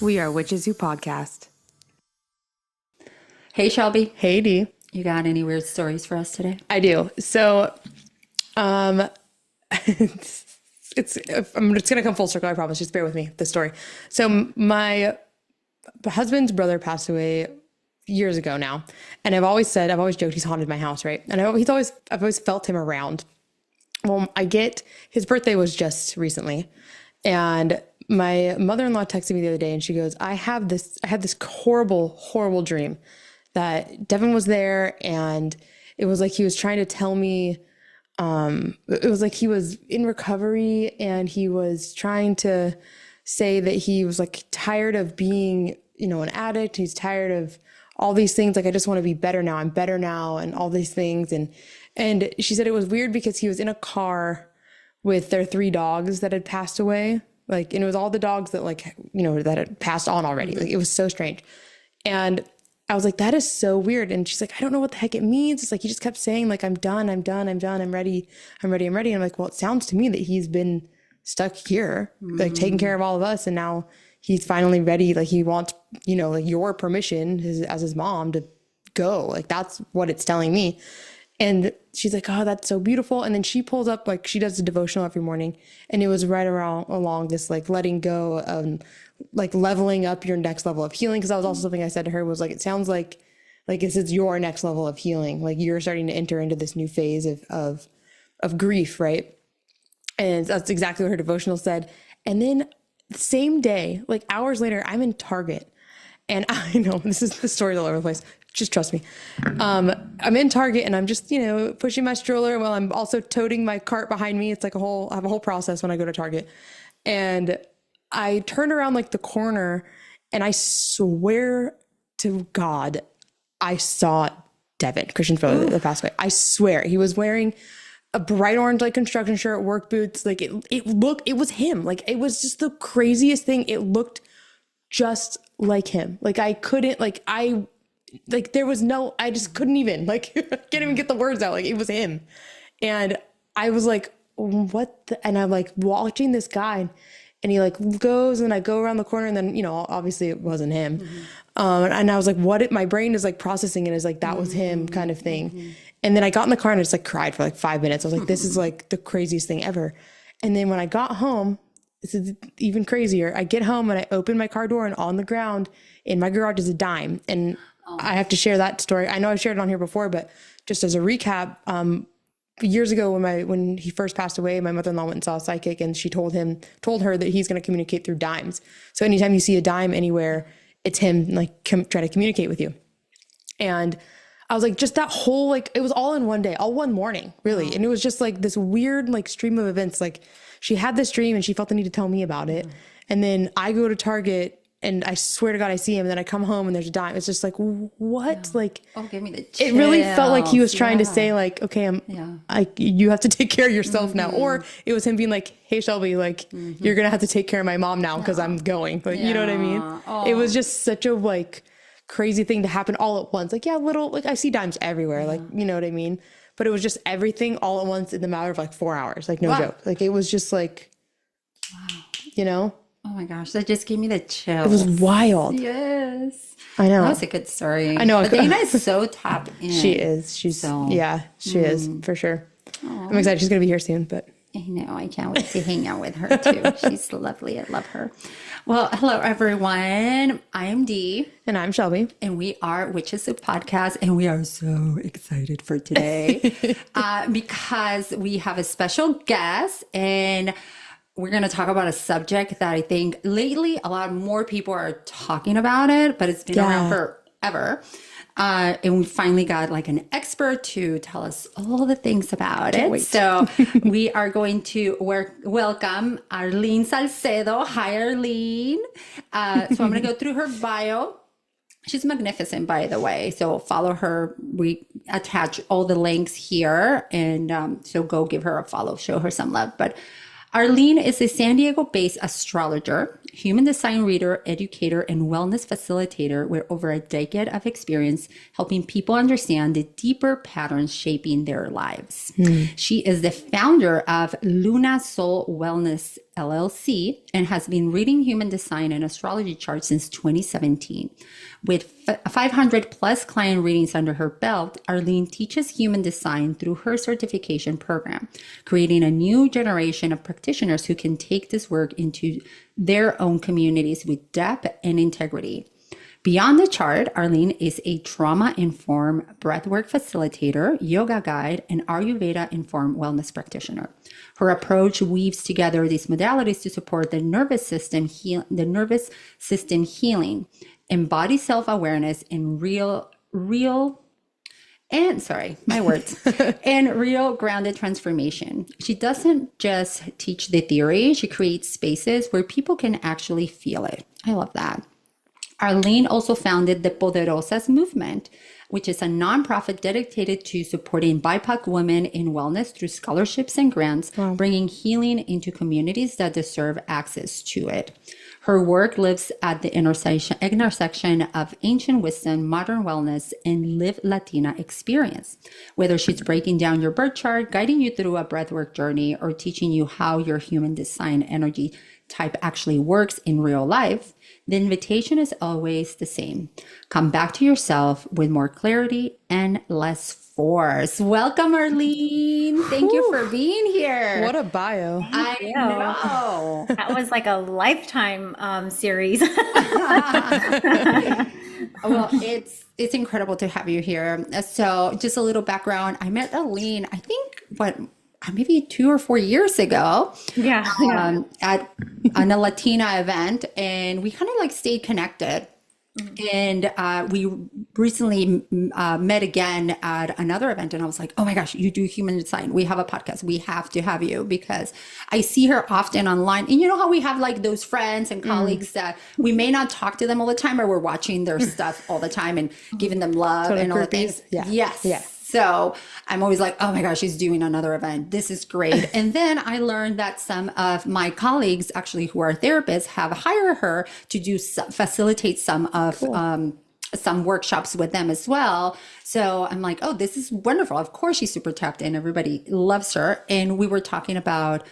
We are Witches Who Podcast. Hey, Shelby. Hey, Dee. You got any weird stories for us today? I do. So, it's I'm just gonna come full circle. I promise. Just bear with me. The story. So, my husband's brother passed away years ago now, and I've always joked he's haunted my house, right? And I've always felt him around. Well, his birthday was just recently, and my mother-in-law texted me the other day, and she goes, I had this horrible, horrible dream that Devin was there, and it was like he was trying to tell me, it was like he was in recovery, and he was trying to say that he was like tired of being, an addict. He's tired of all these things. Like, I just want to be better now. I'm better now, and all these things. And she said it was weird because he was in a car with their 3 dogs that had passed away. Like, and it was all the dogs that that had passed on already. Like, it was so strange. And I was like, that is so weird. And she's like, I don't know what the heck it means. It's like, he just kept saying like, I'm done. I'm ready. I'm ready. And I'm like, well, it sounds to me that he's been stuck here, like taking care of all of us. And now he's finally ready. Like, he wants, like your permission as his mom to go. Like, that's what it's telling me. And she's like, oh, that's so beautiful. And then she pulls up, like, she does a devotional every morning. And it was right along this, like, letting go of, like, leveling up your next level of healing. Because that was also something I said to her was, like, it sounds like this is your next level of healing. Like, you're starting to enter into this new phase of grief, right? And that's exactly what her devotional said. And then the same day, like, hours later, I'm in Target. And I know this is the story all over the place. Just trust me. I'm in Target and I'm just, pushing my stroller while I'm also toting my cart behind me. It's like I have a whole process when I go to Target. And I turned around like the corner, and I swear to God, I saw Devin, Christian's brother that passed away. I swear he was wearing a bright orange, like, construction shirt, work boots. Like, it was him. Like, it was just the craziest thing. It looked just like him. Like, I couldn't, there was no, I just couldn't even, like, can't even get the words out. Like, it was him. And I was like, and I'm like watching this guy, and he like goes, and I go around the corner, and then, obviously it wasn't him. And I was like, my brain is like processing it as like, that was him kind of thing. And then I got in the car and I just like cried for like 5 minutes. I was like, this is like the craziest thing ever. And then when I got home, this is even crazier. I get home and I open my car door, and on the ground in my garage is a dime. And I have to share that story. I know I've shared it on here before, but just as a recap, years ago when he first passed away, my mother-in-law went and saw a psychic, and she told her that he's going to communicate through dimes. So anytime you see a dime anywhere, it's him like trying to communicate with you. And I was like, just that whole, like, it was all in one day, all one morning, really. And it was just like this weird, like, stream of events. Like, she had this dream and she felt the need to tell me about it. And then I go to Target, and I swear to God, I see him, and then I come home and there's a dime. It's just like, what? Yeah. Like, give me the chills. It really felt like he was trying to say, like, okay, you have to take care of yourself now. Or it was him being like, hey, Shelby, like, you're going to have to take care of my mom now because I'm going. Like, you know what I mean? It was just such a, like, crazy thing to happen all at once. Like, like, I see dimes everywhere. Like, you know what I mean? But it was just everything all at once in the matter of like 4 hours. Like, no joke. Like, it was just like, Oh my gosh, that just gave me the chills. It was wild. Yes. I know. That was a good story. I know. But Dana is so tapped in. She is. She is for sure. Aww. I'm excited. She's going to be here soon, but. I know. I can't wait to hang out with her too. She's lovely. I love her. Well, hello everyone. I'm Dee. And I'm Shelby. And we are Witches Who Podcast. And we are so excited for today because we have a special guest, and we're going to talk about a subject that I think lately a lot more people are talking about it, but it's been around forever. And we finally got like an expert to tell us all the things about it. Wait. So we are going to welcome Arlene Salcedo. Hi, Arlene. So I'm going to go through her bio. She's magnificent, by the way. So follow her. We attach all the links here. And so go give her a follow, show her some love. But Arlene is a San Diego-based astrologer, human design reader, educator, and wellness facilitator with over a decade of experience helping people understand the deeper patterns shaping their lives. She is the founder of Luna Soul Wellness LLC, and has been reading human design and astrology charts since 2017. With 500 plus client readings under her belt, Arlene teaches human design through her certification program, creating a new generation of practitioners who can take this work into their own communities with depth and integrity. Beyond the chart, Arlene is a trauma-informed breathwork facilitator, yoga guide, and Ayurveda-informed wellness practitioner. Her approach weaves together these modalities to support the nervous system healing, embody self-awareness, and real grounded transformation. She doesn't just teach the theory; she creates spaces where people can actually feel it. I love that. Arlene also founded the Poderosas movement, which is a nonprofit dedicated to supporting BIPOC women in wellness through scholarships and grants, bringing healing into communities that deserve access to it. Her work lives at the intersection of ancient wisdom, modern wellness, and lived Latina experience. Whether she's breaking down your birth chart, guiding you through a breathwork journey, or teaching you how your human design energy type actually works in real life, the invitation is always the same. Come back to yourself with more clarity and less force. Welcome, Arlene. Thank you for being here. What a bio. I know. That was like a lifetime series. Well, it's incredible to have you here. So just a little background. I met Arlene, I think, maybe 2 or 4 years ago. Yeah. At on a Latina event, and we kind of like stayed connected. And we recently met again at another event, and I was like, oh my gosh, you do human design. We have a podcast. We have to have you, because I see her often online. And you know how we have like those friends and colleagues that we may not talk to them all the time, but we're watching their stuff all the time and giving them love and all the things. Yeah. Yes. Yeah. So I'm always like, oh my gosh, she's doing another event. This is great. And then I learned that some of my colleagues, actually, who are therapists, have hired her to facilitate some of some workshops with them as well. So I'm like, oh, this is wonderful. Of course, she's super tapped in. Everybody loves her. And we were talking about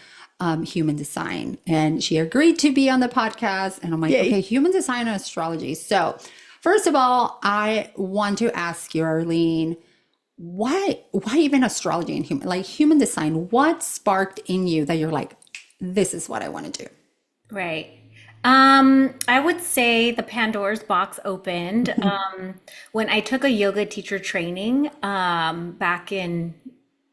human design, and she agreed to be on the podcast. And I'm like, okay, human design and astrology. So first of all, I want to ask you, Arlene, why even astrology and human design? What sparked in you that you're like, this is what I want to do? Right. I would say the Pandora's box opened when I took a yoga teacher training back in,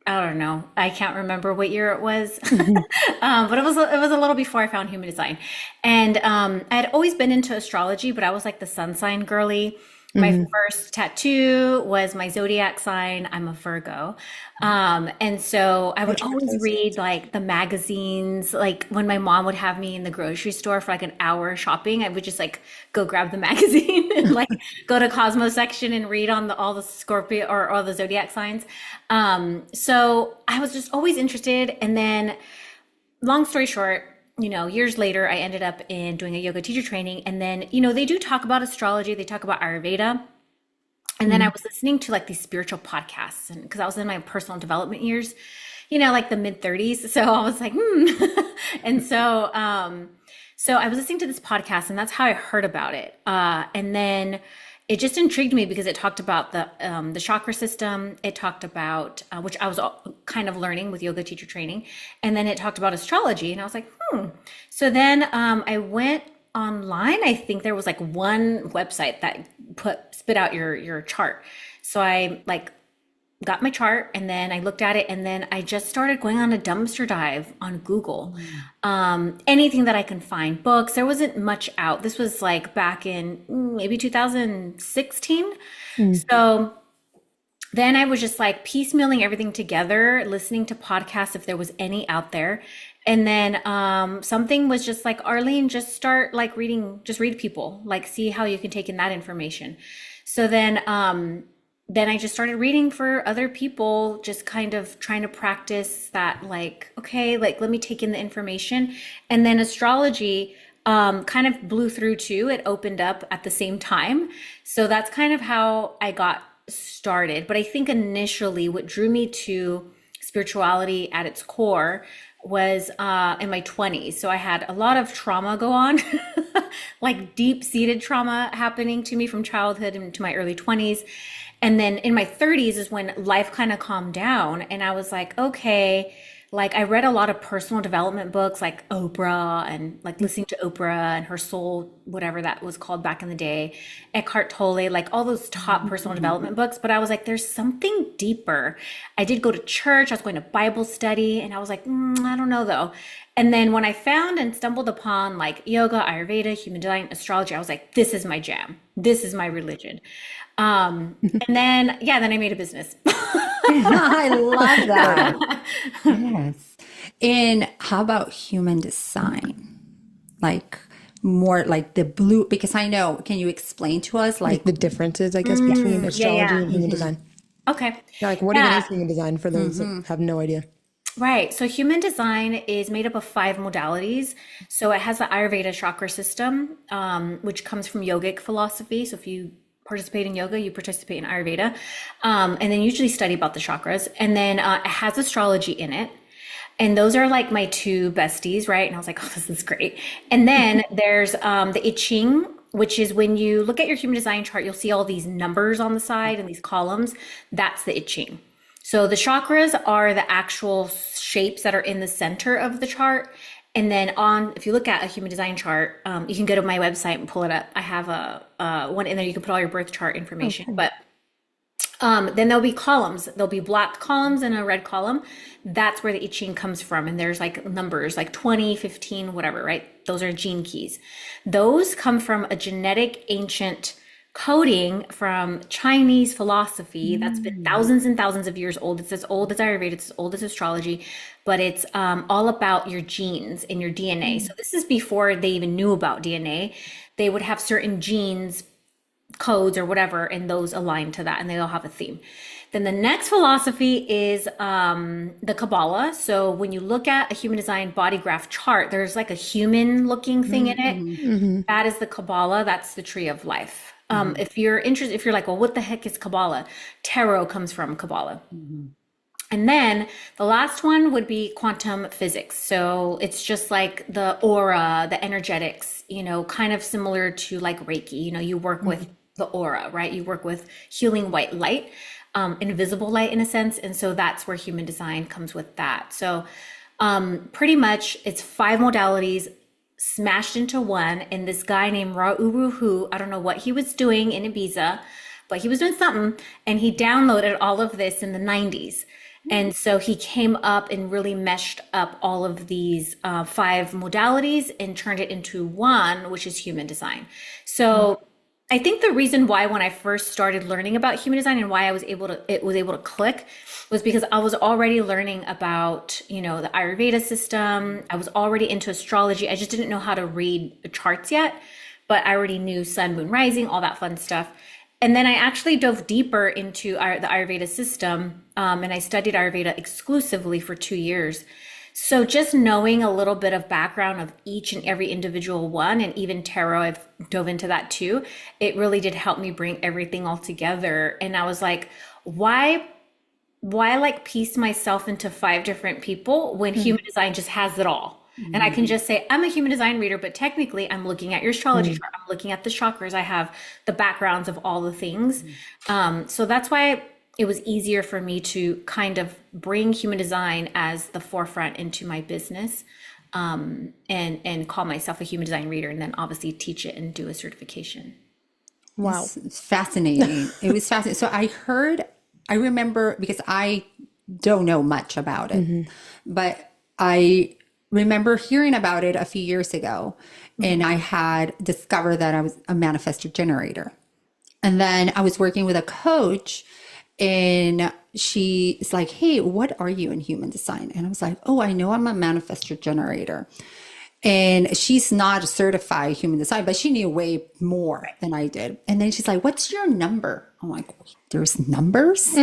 I don't know, I can't remember what year it was, but it was a little before I found human design. And I had always been into astrology, but I was like the sun sign girly. My first tattoo was my zodiac sign. I'm a Virgo. And so I would always read like the magazines. Like when my mom would have me in the grocery store for like an hour shopping, I would just like go grab the magazine and like go to Cosmo section and read on all the Scorpio or all the zodiac signs. So I was just always interested. And then long story short, years later, I ended up in doing a yoga teacher training. And then, they do talk about astrology. They talk about Ayurveda. And then I was listening to like these spiritual podcasts, and because I was in my personal development years, like the mid 30s. So I was like, And so I was listening to this podcast, and that's how I heard about it. And then it just intrigued me because it talked about the chakra system. It talked about, which I was kind of learning with yoga teacher training. And then it talked about astrology, and I was like, So then I went online. I think there was like one website that spit out your chart. So I like got my chart, and then I looked at it, and then I just started going on a dumpster dive on Google. Anything that I can find, books. There wasn't much out. This was like back in maybe 2016. So then I was just like piecemealing everything together, listening to podcasts if there was any out there. And then something was just like, Arlene, just start like just read people, like see how you can take in that information. So then I just started reading for other people, just kind of trying to practice that, like, okay, like let me take in the information. And then astrology kind of blew through too. It opened up at the same time. So that's kind of how I got started. But I think initially what drew me to spirituality at its core was in my 20s. So I had a lot of trauma go on, like deep-seated trauma happening to me from childhood into my early 20s. And then in my 30s is when life kind of calmed down. And I was like, okay, like I read a lot of personal development books like Oprah and like listening to Oprah and her soul, whatever that was called back in the day, Eckhart Tolle, like all those top personal development books. But I was like, there's something deeper. I did go to church, I was going to Bible study, and I was like, I don't know though. And then when I found and stumbled upon like yoga, Ayurveda, human design, astrology, I was like, this is my jam. This is my religion. And then, yeah, then I made a business. I love that. Yes. And how about human design? Like more like the blue, because I know, can you explain to us Like the differences, I guess, between astrology yeah. and human design. Okay. Yeah, like what even is human design for those that have no idea? Right. So human design is made up of 5 modalities. So it has the Ayurveda chakra system, which comes from yogic philosophy. So if you participate in yoga, you participate in Ayurveda, and then usually study about the chakras. And then it has astrology in it. And those are like my 2 besties, right? And I was like, oh, this is great. And then there's the I Ching, which is when you look at your human design chart, you'll see all these numbers on the side and these columns. That's the I Ching. So the chakras are the actual shapes that are in the center of the chart. And then if you look at a human design chart, you can go to my website and pull it up. I have a one in there. You can put all your birth chart information. Okay. But then there'll be columns. There'll be black columns and a red column. That's where the I Ching comes from. And there's like numbers like 20, 15, whatever, right? Those are gene keys. Those come from a genetic ancient coding from Chinese philosophy that's been thousands and thousands of years old. It's as old as Ayurveda, it's as old as astrology, but it's all about your genes and your DNA. So this is before they even knew about DNA. They would have certain genes, codes or whatever, and those align to that, and they all have a theme. Then the next philosophy is the Kabbalah. So when you look at a human design body graph chart, there's like a human looking thing in it. That is the Kabbalah. That's the tree of life. If you're interested, if you're like, well, what the heck is Kabbalah? Tarot comes from Kabbalah. And then the last one would be quantum physics. So it's just like the aura, the energetics, kind of similar to like Reiki. You work with the aura, right? You work with healing white light, invisible light in a sense. And so that's where human design comes with that. So pretty much it's 5 modalities smashed into one. And this guy named Ra Uru, I don't know what he was doing in Ibiza, but he was doing something, and he downloaded all of this in the 90s. And so he came up and really meshed up all of these 5 modalities and turned it into one, which is human design. So I think the reason why when I first started learning about human design and why it was able to click was because I was already learning about, the Ayurveda system. I was already into astrology. I just didn't know how to read the charts yet, but I already knew sun, moon, rising, all that fun stuff. And then I actually dove deeper into the Ayurveda system, and I studied Ayurveda exclusively for 2 years. So just knowing a little bit of background of each and every individual one, and even tarot, I've dove into that too. It really did help me bring everything all together. And I was like, why like piece myself into 5 different people when human design just has it all? And I can just say, I'm a human design reader, but technically I'm looking at your astrology chart. I'm looking at the chakras. I have the backgrounds of all the things. So that's why it was easier for me to kind of bring human design as the forefront into my business, and call myself a human design reader, and then obviously teach it and do a certification. Wow. It's fascinating. It was fascinating. So I remember, because I don't know much about it, but I remember hearing about it a few years ago, and I had discovered that I was a manifestor generator. And then I was working with a coach, and she is like, hey, what are you in human design? And I was like, oh, I know I'm a manifestor generator. And she's not a certified human design, but she knew way more than I did. And then she's like, what's your number? I'm like, wait, there's numbers?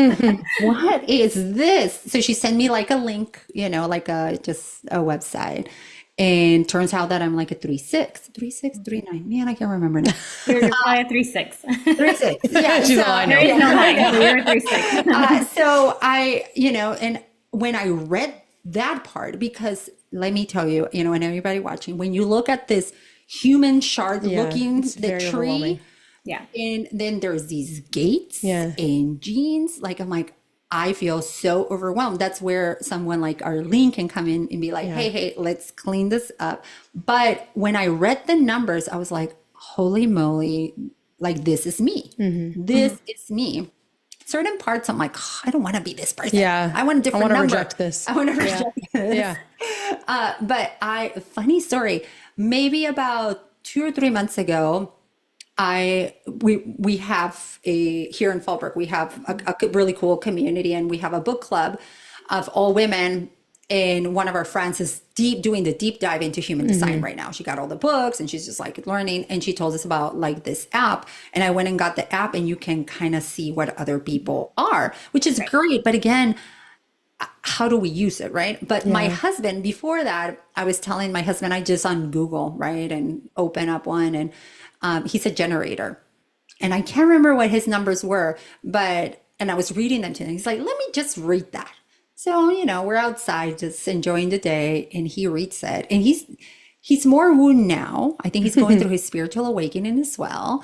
What is this? So she sent me like a link, just a website. And turns out that I'm like a 3-6, 39. Man, I can't remember now. You're probably a 3-6. 3-6. Yeah, She's lying. There is no line. You're a 3-6. So I, and when I read that part, because let me tell you, you know, and everybody watching, when you look at this human shard Yeah, looking it's the very overwhelming. tree, Yeah. and then there's these gates Yeah. and genes, like I'm like, I feel so overwhelmed. That's where someone like Arlene can come in and be like, Yeah. hey, let's clean this up. But when I read the numbers, I was like, holy moly, like this is me. This is me. Certain parts, I'm like, "Oh, I don't want to be this person. Yeah. I want a I different want to number. reject this. I want to Yeah. reject this. Yeah. But funny story, maybe about 2 or 3 months ago, we have here in Fallbrook, we have a really cool community, and we have a book club of all women. And one of our friends is doing the deep dive into human design right now. She got all the books and she's just like learning. And she told us about like this app. And I went and got the app, and you can kind of see what other people are, which is great. But again, how do we use it, right? But my husband, before that, I was telling my husband, I just on Google, right, and open up one, and he's a generator, and I can't remember what his numbers were, and I was reading them to him. He's like, let me just read that. So, you know, we're outside just enjoying the day, and he reads it, and he's more woo now. I think he's going through his spiritual awakening as well.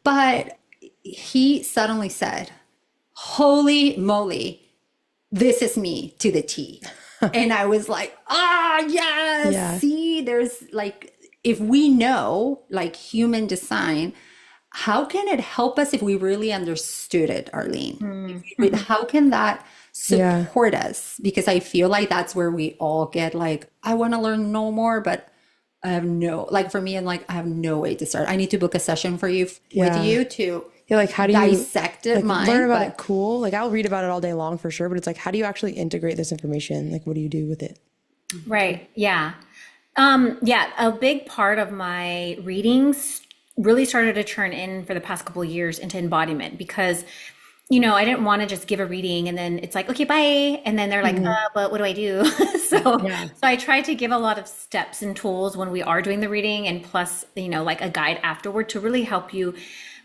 But he suddenly said, holy moly, this is me to the T. And I was like, yes, Yeah. see, there's like, if we know like human design, how can it help us if we really understood it, Arlene? How can that support us? Because I feel like that's where we all get like, I want to learn no more, but I have no, like for me, I'm like, I have no way to start. I need to book a session for you with you to Yeah, like how do you dissect it, like learn about it? Cool. Like I'll read about it all day long for sure, but it's like, how do you actually integrate this information? Like, what do you do with it? Right. Yeah. Yeah. A big part of my readings really started to turn in for the past couple of years into embodiment because, you know, I didn't want to just give a reading and then it's like, okay, bye. And then they're like, but what do I do? So I try to give a lot of steps and tools when we are doing the reading, and plus, you know, like a guide afterward to really help you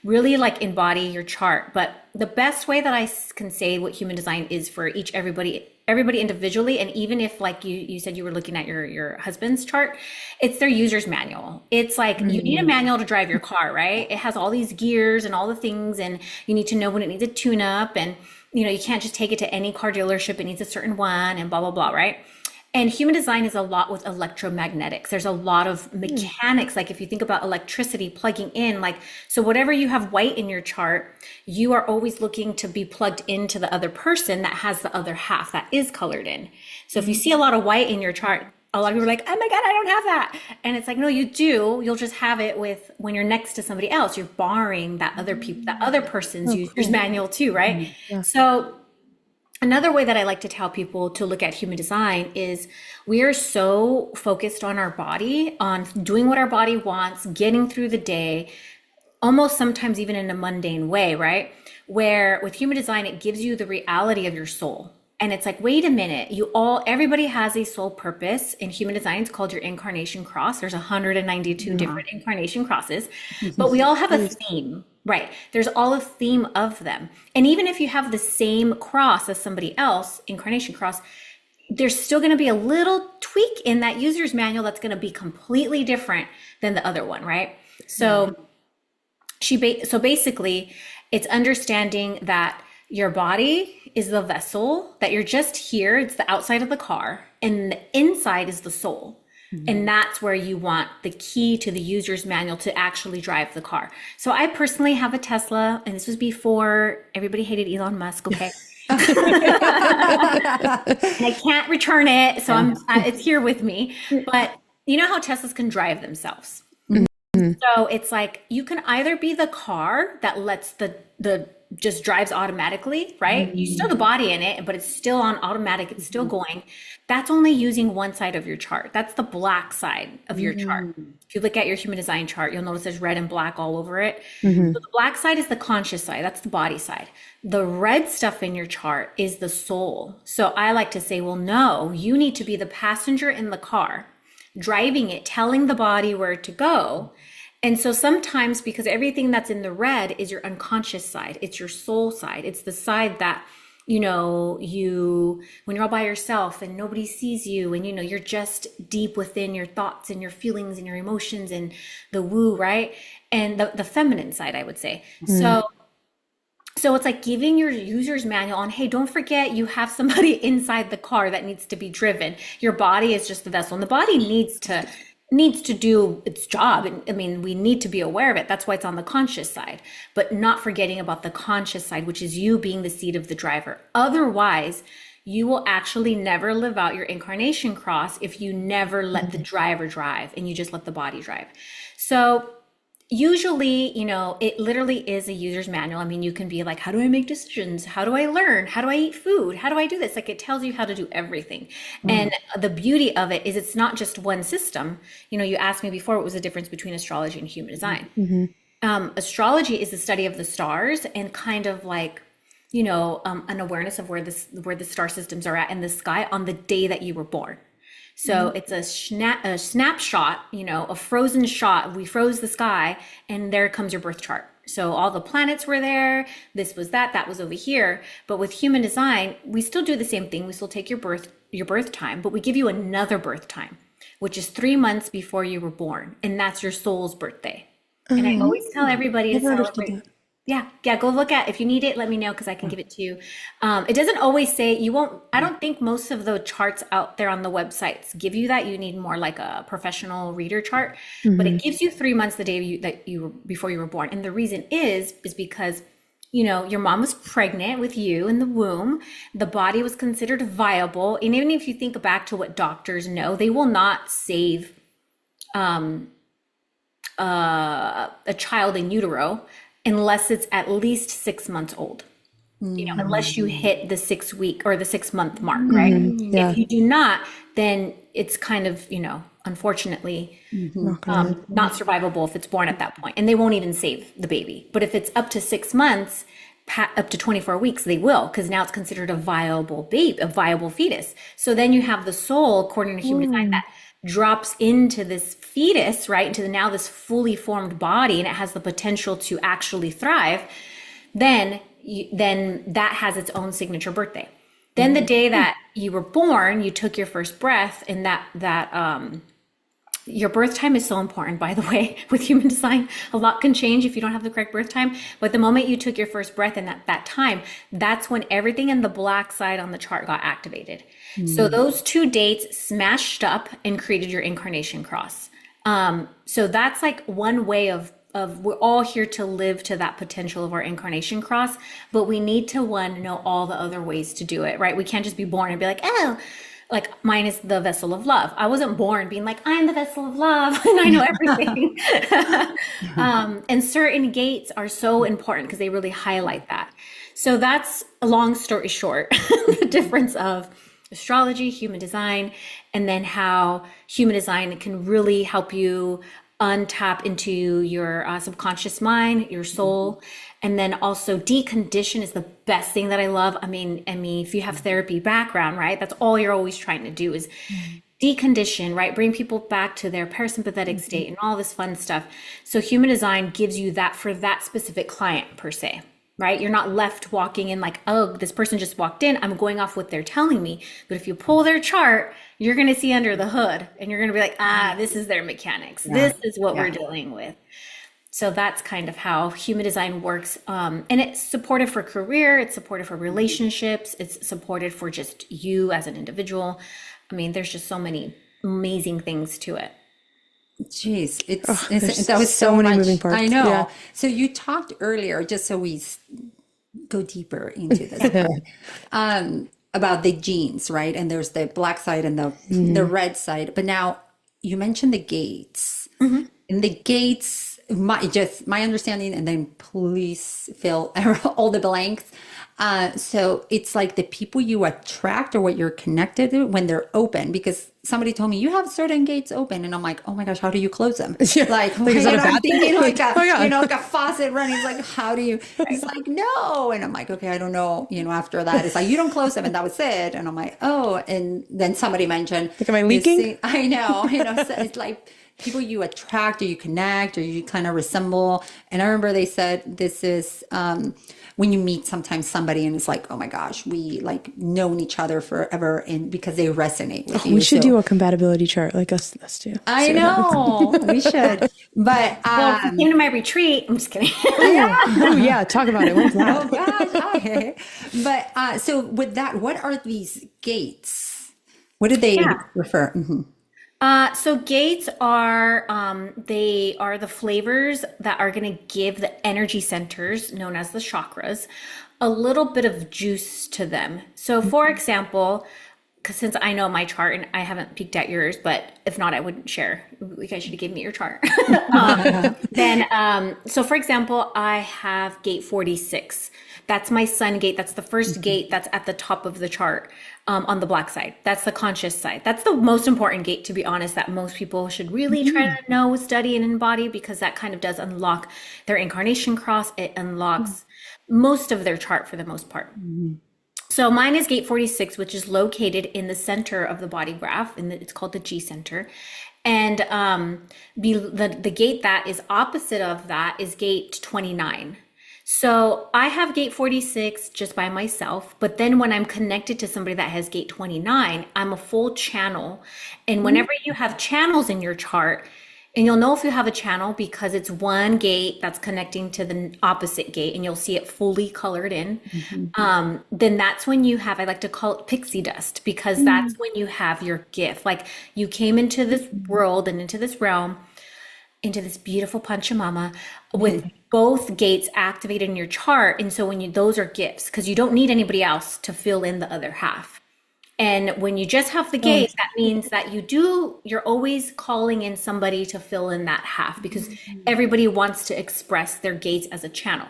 really like embody your chart. But the best way that I can say what human design is for everybody individually, and even if like you said you were looking at your husband's chart, it's their user's manual. It's like you need a manual to drive your car, right? It has all these gears and all the things, and you need to know when it needs a tune up, and you know, you can't just take it to any car dealership. It needs a certain one and blah blah blah, right? And human design is a lot with electromagnetics. There's a lot of mechanics. Like if you think about electricity plugging in, like, so whatever you have white in your chart, you are always looking to be plugged into the other person that has the other half that is colored in. So if you see a lot of white in your chart, a lot of people are like, oh my God, I don't have that. And it's like, no, you do. You'll just have it with when you're next to somebody else, you're borrowing that other person's user's manual too, right? So another way that I like to tell people to look at human design is we are so focused on our body, on doing what our body wants, getting through the day, almost sometimes even in a mundane way, right? Where with human design, it gives you the reality of your soul. And it's like, wait a minute, everybody has a soul purpose. In human design, it's called your incarnation cross. There's 192 different incarnation crosses, but we all have a theme. Right. There's all a theme of them. And even if you have the same cross as somebody else, incarnation cross, there's still going to be a little tweak in that user's manual that's going to be completely different than the other one, right? So so basically it's understanding that your body is the vessel, that you're just here, it's the outside of the car, and the inside is the soul. And that's where you want the key to the user's manual to actually drive the car. So I personally have a Tesla, and this was before everybody hated Elon Musk, okay? And I can't return it, so it's here with me. But you know how Teslas can drive themselves. So it's like you can either be the car that lets the just drives automatically, right? You still have the body in it, but it's still on automatic. It's still going. That's only using one side of your chart. That's the black side of your chart. If you look at your human design chart, you'll notice there's red and black all over it. So the black side is the conscious side. That's the body side. The red stuff in your chart is the soul. So I like to say, well, no, you need to be the passenger in the car, driving it, telling the body where to go. And so sometimes, because everything that's in the red is your unconscious side, it's your soul side, it's the side that when you're all by yourself and nobody sees you, and you're just deep within your thoughts and your feelings and your emotions and the woo, right? And the feminine side, I would say. So it's like giving your user's manual on, hey, don't forget you have somebody inside the car that needs to be driven. Your body is just the vessel, and the body needs to do its job. And I mean, we need to be aware of it. That's why it's on the conscious side, but not forgetting about the conscious side, which is you being the seat of the driver. Otherwise, you will actually never live out your incarnation cross if you never let the driver drive and you just let the body drive. So usually, it literally is a user's manual. I mean, you can be like, how do I make decisions? How do I learn? How do I eat food? How do I do this? Like, it tells you how to do everything. And the beauty of it is it's not just one system. You asked me before what was the difference between astrology and human design. Astrology is the study of the stars and kind of like, an awareness of where the star systems are at in the sky on the day that you were born. So it's a snapshot, a frozen shot. We froze the sky and there comes your birth chart. So all the planets were there. This was that was over here. But with human design, we still do the same thing. We still take your birth time, but we give you another birth time, which is 3 months before you were born. And that's your soul's birthday. And I always tell everybody to celebrate. Yeah, go look at, if you need it, let me know because I can give it to you. It doesn't always say, I don't think most of the charts out there on the websites give you that. You need more like a professional reader chart, but it gives you 3 months the day before you were born. And the reason is because, your mom was pregnant with you in the womb. The body was considered viable. And even if you think back to what doctors know, they will not save a child in utero unless it's at least 6 months old, unless you hit the 6 week or the 6 month mark, right? If you do not, then it's kind of, unfortunately, not survivable if it's born at that point, and they won't even save the baby. But if it's up to 6 months, up to 24 weeks, they will, because now it's considered a viable baby, a viable fetus. So then you have the soul, according to human design, that drops into this fetus, right, into now this fully formed body, and it has the potential to actually thrive. Then that has its own signature birthday. Then the day that you were born, you took your first breath, and that your birth time is so important, by the way, with human design. A lot can change if you don't have the correct birth time. But the moment you took your first breath in that time, that's when everything in the black side on the chart got activated. So those 2 dates smashed up and created your incarnation cross. So that's like one way of we're all here to live to that potential of our incarnation cross, but we need to know all the other ways to do it, right? We can't just be born and be like, oh, like mine is the vessel of love. I wasn't born being like, I'm the vessel of love and I know everything. And certain gates are so important because they really highlight that. So that's a long story short, the difference of astrology, human design, and then how human design can really help you untap into your subconscious mind, your soul. And then also decondition is the best thing that I love. I mean, if you have therapy background, right, that's all you're always trying to do is decondition, right? Bring people back to their parasympathetic state and all this fun stuff. So human design gives you that for that specific client per se, right? You're not left walking in like, oh, this person just walked in, I'm going off what they're telling me. But if you pull their chart, you're going to see under the hood and you're going to be like, this is their mechanics. This is what we're dealing with. So that's kind of how human design works. And it's supportive for career. It's supportive for relationships. It's supported for just you as an individual. I mean, there's just so many amazing things to it. Jeez, that was so many much. moving parts. I know. Yeah. So you talked earlier, just so we go deeper into this, about the genes, right? And there's the black side and the red side. But now you mentioned the gates, and the gates. My understanding, and then please fill all the blanks. So it's like the people you attract or what you're connected to when they're open, because somebody told me you have certain gates open, and I'm like, oh my gosh, how do you close them? Like, I'm thinking like like a faucet running. It's like, how do you? It's like, no, and I'm like, okay, I don't know. After that, it's like you don't close them, and that was it. And I'm like, oh, and then somebody mentioned, like, am I leaking? I know. So it's like people you attract or you connect or you kind of resemble. And I remember they said this is when you meet sometimes somebody and it's like, oh my gosh, we like known each other forever, and because they resonate with you. We should So do a compatibility chart like us two. I See what happens. know we should, but Well, if you came to my retreat, I'm just kidding. Oh yeah, talk about it. When's that? oh gosh, okay. But so with that, what are these gates? What do they Yeah. refer? Mhm. So gates are they are the flavors that are going to give the energy centers known as the chakras a little bit of juice to them. So for example, because since I know my chart and I haven't peeked at yours, but if not, I wouldn't share. You guys should have given me your chart. So for example, I have gate 46. That's my sun gate. That's the first gate that's at the top of the chart on the black side. That's the conscious side. That's the most important gate, to be honest, that most people should really try to know, study, and embody, because that kind of does unlock their incarnation cross. It unlocks most of their chart for the most part. So mine is gate 46, which is located in the center of the body graph, and it's called the G center. And the gate that is opposite of that is gate 29. So I have gate 46 just by myself, but then when I'm connected to somebody that has gate 29, I'm a full channel. And whenever you have channels in your chart, and you'll know if you have a channel because it's one gate that's connecting to the opposite gate, and you'll see it fully colored in. Then that's when you have, I like to call it pixie dust, because that's when you have your gift. Like you came into this world and into this realm, into this beautiful Panchamama with both gates activated in your chart. And so when you, those are gifts, because you don't need anybody else to fill in the other half. And when you just have the gate, that means that you're always calling in somebody to fill in that half, because everybody wants to express their gates as a channel.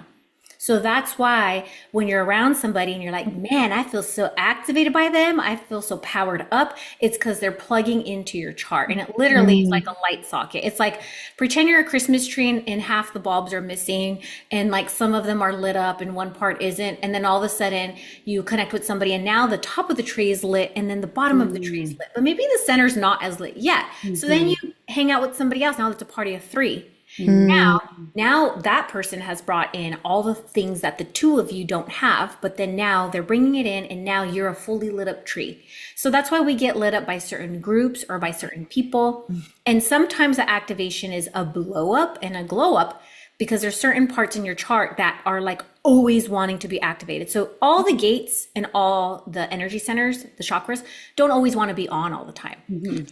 So that's why when you're around somebody and you're like, man, I feel so activated by them, I feel so powered up, it's because they're plugging into your chart. And it literally is like a light socket. It's like, pretend you're a Christmas tree and half the bulbs are missing, and like some of them are lit up and one part isn't. And then all of a sudden you connect with somebody and now the top of the tree is lit and then the bottom of the tree is lit, but maybe the center's not as lit yet. So then you hang out with somebody else. Now it's a party of three. Now that person has brought in all the things that the two of you don't have, but then now they're bringing it in, and now you're a fully lit up tree. So that's why we get lit up by certain groups or by certain people. And sometimes the activation is a blow up and a glow up, because there's certain parts in your chart that are like always wanting to be activated. So all the gates and all the energy centers, the chakras, don't always want to be on all the time.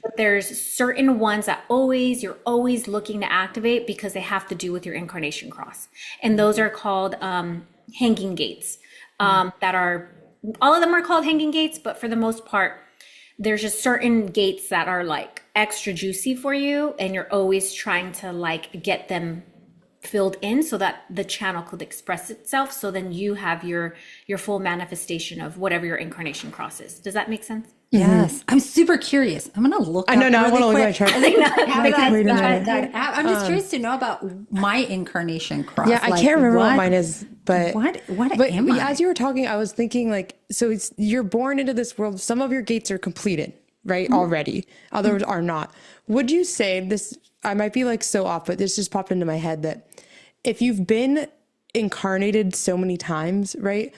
But there's certain ones that you're always looking to activate, because they have to do with your incarnation cross. And those are called hanging gates. That are, all of them are called hanging gates, but for the most part, there's just certain gates that are like extra juicy for you, and you're always trying to like get them filled in so that the channel could express itself. So then you have your full manifestation of whatever your incarnation cross is. Does that make sense? Yes, I'm super curious. I'm gonna look. I know. Now I want to look at my chart. I'm just curious to know about my incarnation cross. Yeah, I can't remember what mine is, but what but am I? as you were talking, I was thinking like, so you're born into this world. Some of your gates are completed, right? Already. Others are not. Would you say this, I might be like so off, but this just popped into my head, that if you've been incarnated so many times, right?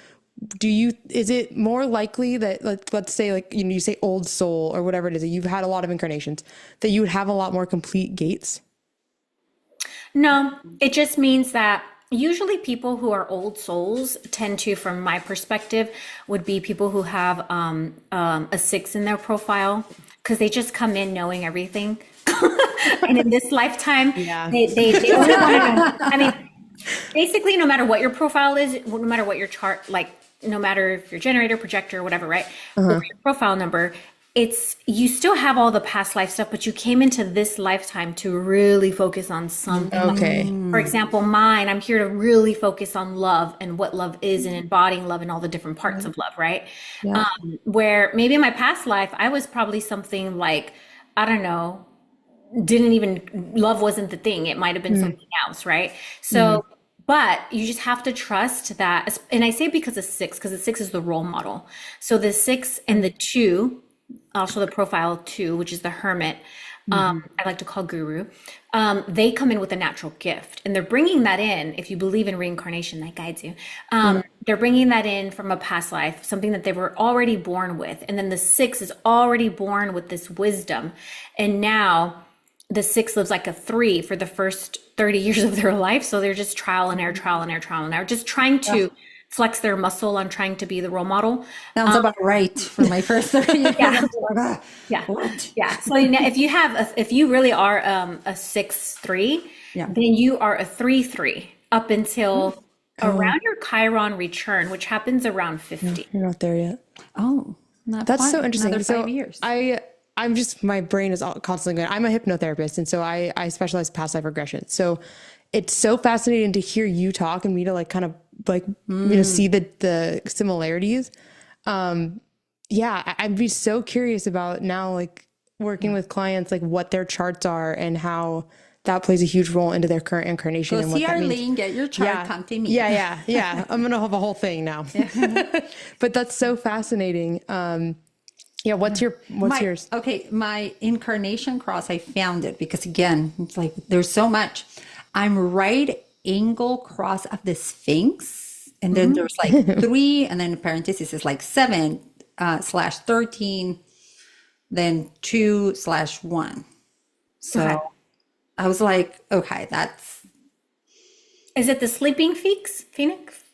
Is it more likely that, let's say, like, you say old soul or whatever it is, that you've had a lot of incarnations, that you would have a lot more complete gates? No, it just means that usually people who are old souls tend to, from my perspective, would be people who have a 6 in their profile, because they just come in knowing everything. And in this lifetime, they only want to know. I mean, basically, no matter what your profile is, no matter what your chart, like, no matter if you're generator, projector, whatever, right? Or your profile number, you still have all the past life stuff, but you came into this lifetime to really focus on something. Okay. For example, mine, I'm here to really focus on love and what love is, and embodying love and all the different parts of love, right? Yeah. Where maybe in my past life, I was probably something like, I don't know, love wasn't the thing. It might have been something else, right? So, but you just have to trust that. And I say because the 6 is the role model. So the 6 and the 2, also the profile 2, which is the hermit, I like to call guru, they come in with a natural gift and they're bringing that in. If you believe in reincarnation, that guides you. They're bringing that in from a past life, something that they were already born with. And then the six is already born with this wisdom. And now the six lives like a three for the first 30 years of their life. So they're just trial and error, trial and error, trial and error, just trying to flex their muscle on trying to be the role model. Sounds about right for my first 30 years. Yeah. Yeah. So if you really are a 6-3, then you are a 3-3 up until around your Chiron return, which happens around 50. You're not there yet. Oh, That's so interesting. Another 5 years. I'm just, my brain is constantly going. I'm a hypnotherapist, and so I specialize in past life regression. So it's so fascinating to hear you talk and me to like kind of like see the similarities. I'd be so curious about now, like working with clients, like what their charts are and how that plays a huge role into their current incarnation. Go and what see that Arlene, means. get your chart, come to me. Yeah. I'm gonna have a whole thing now. But that's so fascinating. What's yours? Okay, my incarnation cross, I found it because again, it's like there's so much. I'm right angle cross of the Sphinx, and then there's like 3, and then in parentheses is like 7/13, then 2/1. So I was like, okay, that's. Is it the sleeping Phoenix?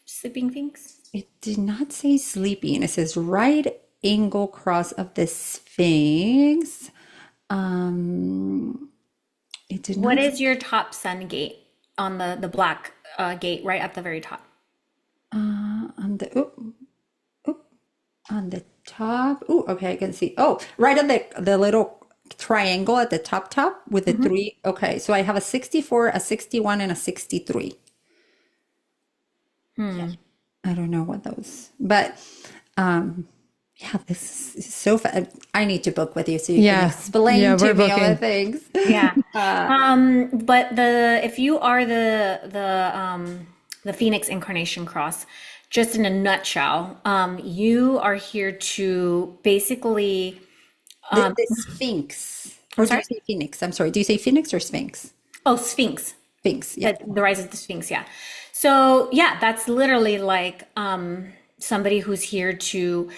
Sleeping Sphinx? It did not say sleeping. It says right angle cross of the Sphinx. It did not. What is your top sun gate on the black gate right at the very top? On the top. Oh, okay, I can see. Oh, right on the little triangle at the top with the 3. Okay, so I have a 64, a 61, and a 63. Yeah. I don't know what those, but this is so fun. I need to book with you so you can explain to me all the things. Yeah. But if you are the Phoenix incarnation cross, just in a nutshell, you are here to basically the Sphinx. Or do you say Phoenix? I'm sorry. Do you say Phoenix or Sphinx? Oh, Sphinx. Sphinx. Yeah. The rise of the Sphinx. Yeah. So that's literally like somebody who's here to,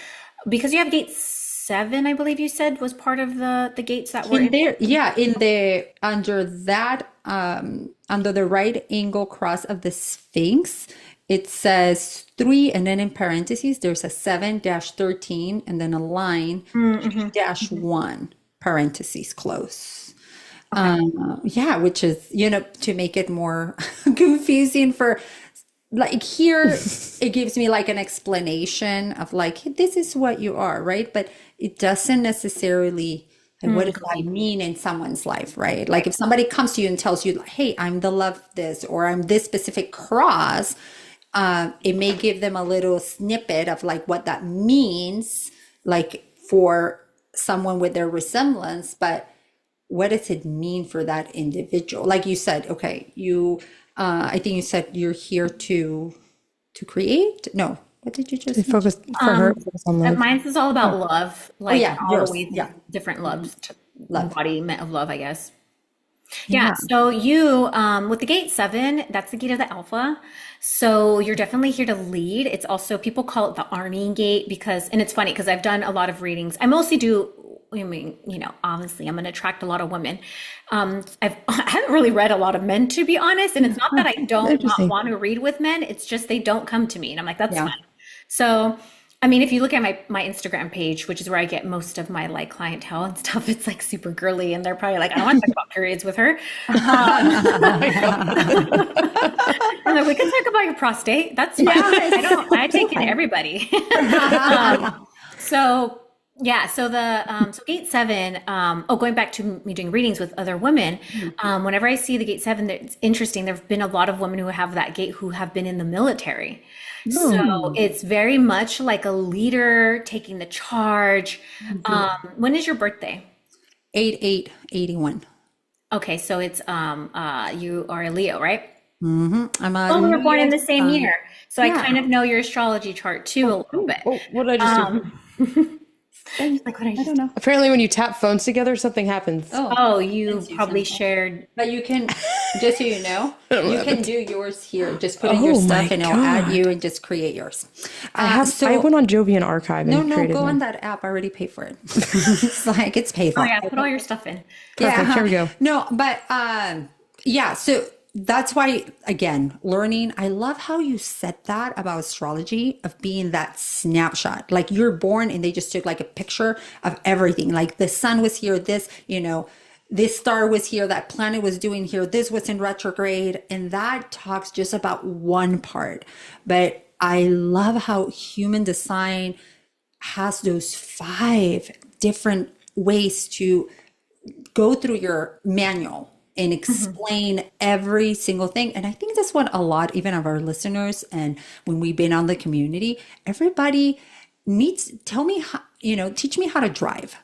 because you have gate 7, I believe you said was part of the gates that were in there. Yeah, in the under that under the right angle cross of the Sphinx, it says 3, and then in parentheses there's a 7-13, and then a line 3-1 parentheses close. Which is to make it more confusing for. Like here, it gives me like an explanation of like, hey, this is what you are, right? But it doesn't necessarily, like, what does that mean in someone's life, right? Like if somebody comes to you and tells you, hey, I'm the love this, or I'm this specific cross, it may give them a little snippet of like what that means, like for someone with their resemblance, but what does it mean for that individual? Like you said, okay, I think you said you're here to create. No, what did you just focus for her? Focus on love. Mine is all about love, like all the ways, different loves, embodiment of love, I guess. Yeah. So you, with the gate 7, that's the gate of the alpha. So you're definitely here to lead. It's also, people call it the army gate and it's funny because I've done a lot of readings. I mostly do. I mean, obviously I'm going to attract a lot of women. I haven't really read a lot of men, to be honest. And it's not that I don't not want to read with men. It's just they don't come to me. And I'm like, that's fine. So, I mean, if you look at my Instagram page, which is where I get most of my like clientele and stuff, it's like super girly. And they're probably like, I don't want to talk about periods with her. I'm like, we can talk about your prostate. That's fine. I take in everybody. So gate 7, going back to me doing readings with other women, whenever I see the gate 7, it's interesting. There've been a lot of women who have that gate who have been in the military. So it's very much like a leader taking the charge. When is your birthday? 8/8/81. Okay, so it's you are a Leo, right? I'm we were born in the same year. So I kind of know your astrology chart too a little bit. What did I just do? Like what I I just don't know. Apparently, when you tap phones together, something happens. Oh, Oh, you sends you probably something. shared. But you can, just so you know, I don't know you what can happened. do yours here. Just put in your Oh stuff my and it'll add God. you and just create yours. I So went on Jovian Archive no, and no, created go on mine. that app. I already paid for it. It's like it's paid Oh for. yeah, put all your stuff in. Perfect. Here Yeah. we go. No, but yeah, so that's why again, learning, I love how you said that about astrology of being that snapshot. Like you're born and they just took like a picture of everything. Like the sun was here, this, this star was here, that planet was doing here, this was in retrograde, and that talks just about one part. But I love how human design has those 5 different ways to go through your manual and Mhm. explain every single thing. And I think that's what a lot, even of our listeners, and when we've been on the community, everybody needs, tell me how, teach me how to drive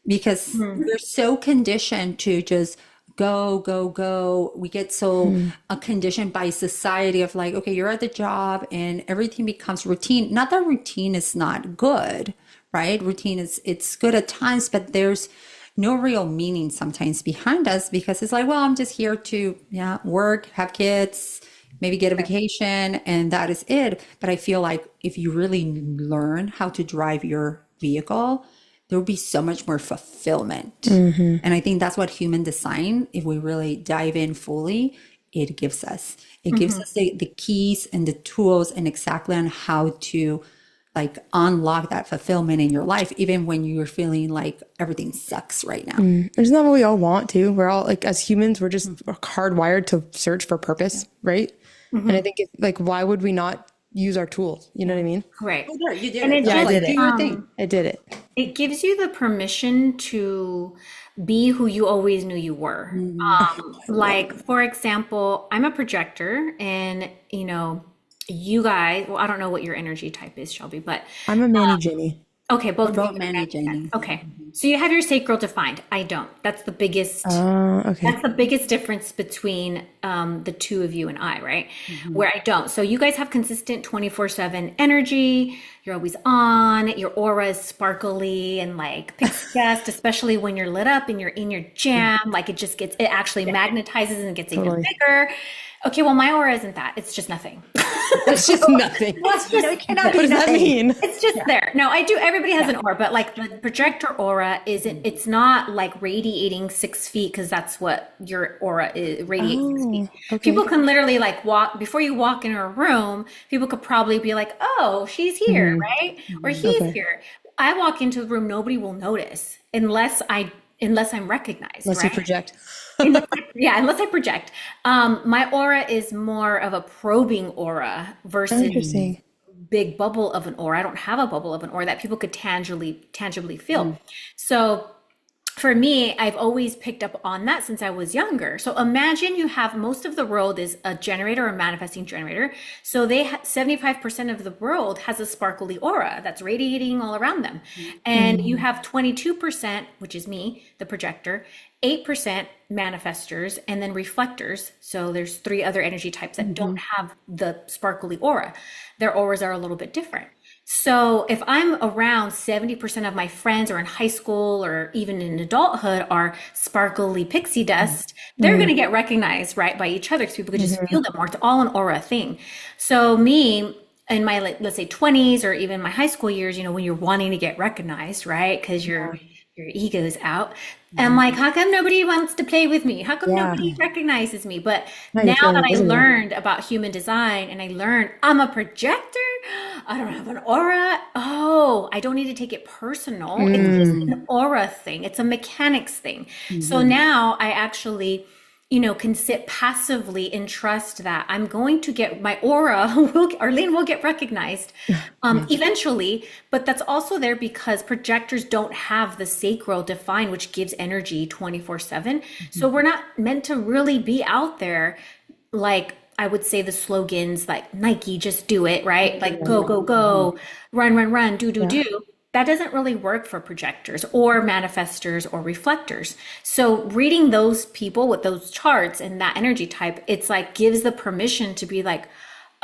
because Mhm. we're so conditioned to just go, go, go. We get so Mm. conditioned by society of like, okay, you're at the job and everything becomes routine. Not that routine is not good, right? Routine is, it's good at times, but there's no real meaning sometimes behind us because it's like, well, I'm just here to, yeah, work, have kids, maybe get a vacation, and that is it. But I feel like if you really learn how to drive your vehicle, there will be so much more fulfillment. Hmm. And I think that's what human design, if we really dive in fully, it gives us. It gives Mhm. us the keys and the tools and exactly on how to like unlock that fulfillment in your life, even when you're feeling like everything sucks right now. Isn't that what we all want to? We're all like, as humans, we're just hardwired to search for purpose, right? And I Mhm. think like, why would we not use our tools? You know what I mean? Right. Oh, there, you did And it. it I Yeah, was I just did like, do it. your thing. I did it. it gives you the permission to be who you always knew you were. Mhm. I love Like for example, I'm a projector and you guys, well, I don't know what your energy type is, Shelby, but I'm a Manny Jenny. okay, We're both of you both can make sense. managing. Okay. So you have your sacral defined. I don't. Okay. That's the biggest difference between the two of you and I, right? Mhm. Where I don't. So you guys have consistent 24/7 energy. You're always on. Your aura is sparkly and like pixie dust, especially when you're lit up and you're in your jam. Like it actually magnetizes and gets even Totally. bigger. Okay, well, my aura isn't that. It's just nothing. That's just nothing. It's No, just it cannot What be does that nothing. mean? it's just Yeah. there. No, I do. Everybody has Yeah. an aura, but like the projector aura isn't, it's not like radiating 6 feet because that's what your aura is, radiates 6 feet. Oh, People okay. can literally like walk, before you walk in a room, people could probably be like, oh, she's here, Hmm. right? Or Mhm. he's Okay. here. I walk into the room, nobody will notice unless I'm recognized, Unless you right? project. Unless I project. My aura is more of a probing aura versus Mhm. Interesting. big bubble of an aura. I don't have a bubble of an aura that people could tangibly feel. Mhm. So for me, I've always picked up on that since I was younger. So imagine you have most of the world is a generator or manifesting generator. So 75% of the world has a sparkly aura that's radiating all around them. And you Mm. have 22%, which is me, the projector, 8% manifestors, and then reflectors. So there's 3 other energy types that don't Mhm. have the sparkly aura. Their auras are a little bit different. So if I'm around 70% of my friends or in high school or even in adulthood are sparkly pixie dust, they're going Mm. to get recognized right by each other because people could just Hmm. feel them more. It's all an aura thing. So me in my like, let's say 20s or even my high school years, when you're wanting to get recognized, right? Because your ego is out. I'm like, how come nobody wants to play with me? How come Yeah. nobody recognizes me? But Now now you're feeling that I invisible. learned about human design and I learned I'm a projector, I don't have an aura. Oh, I don't need to take it personal. It's just Mm. an aura thing. It's a mechanics thing. So Mhm. now I actually, can sit passively and trust that I'm going to get my aura, Arlene will get recognized Yeah. eventually, but that's also there because projectors don't have the sacral defined, which gives energy 24/7. So Mhm. we're not meant to really be out there like I would say the slogans like Nike, just do it, right? Like Yeah. go, go, Mhm. go, run, run, run, do, do, Yeah. do. That doesn't really work for projectors or manifestors or reflectors. So reading those people with those charts and that energy type, it's like gives the permission to be like,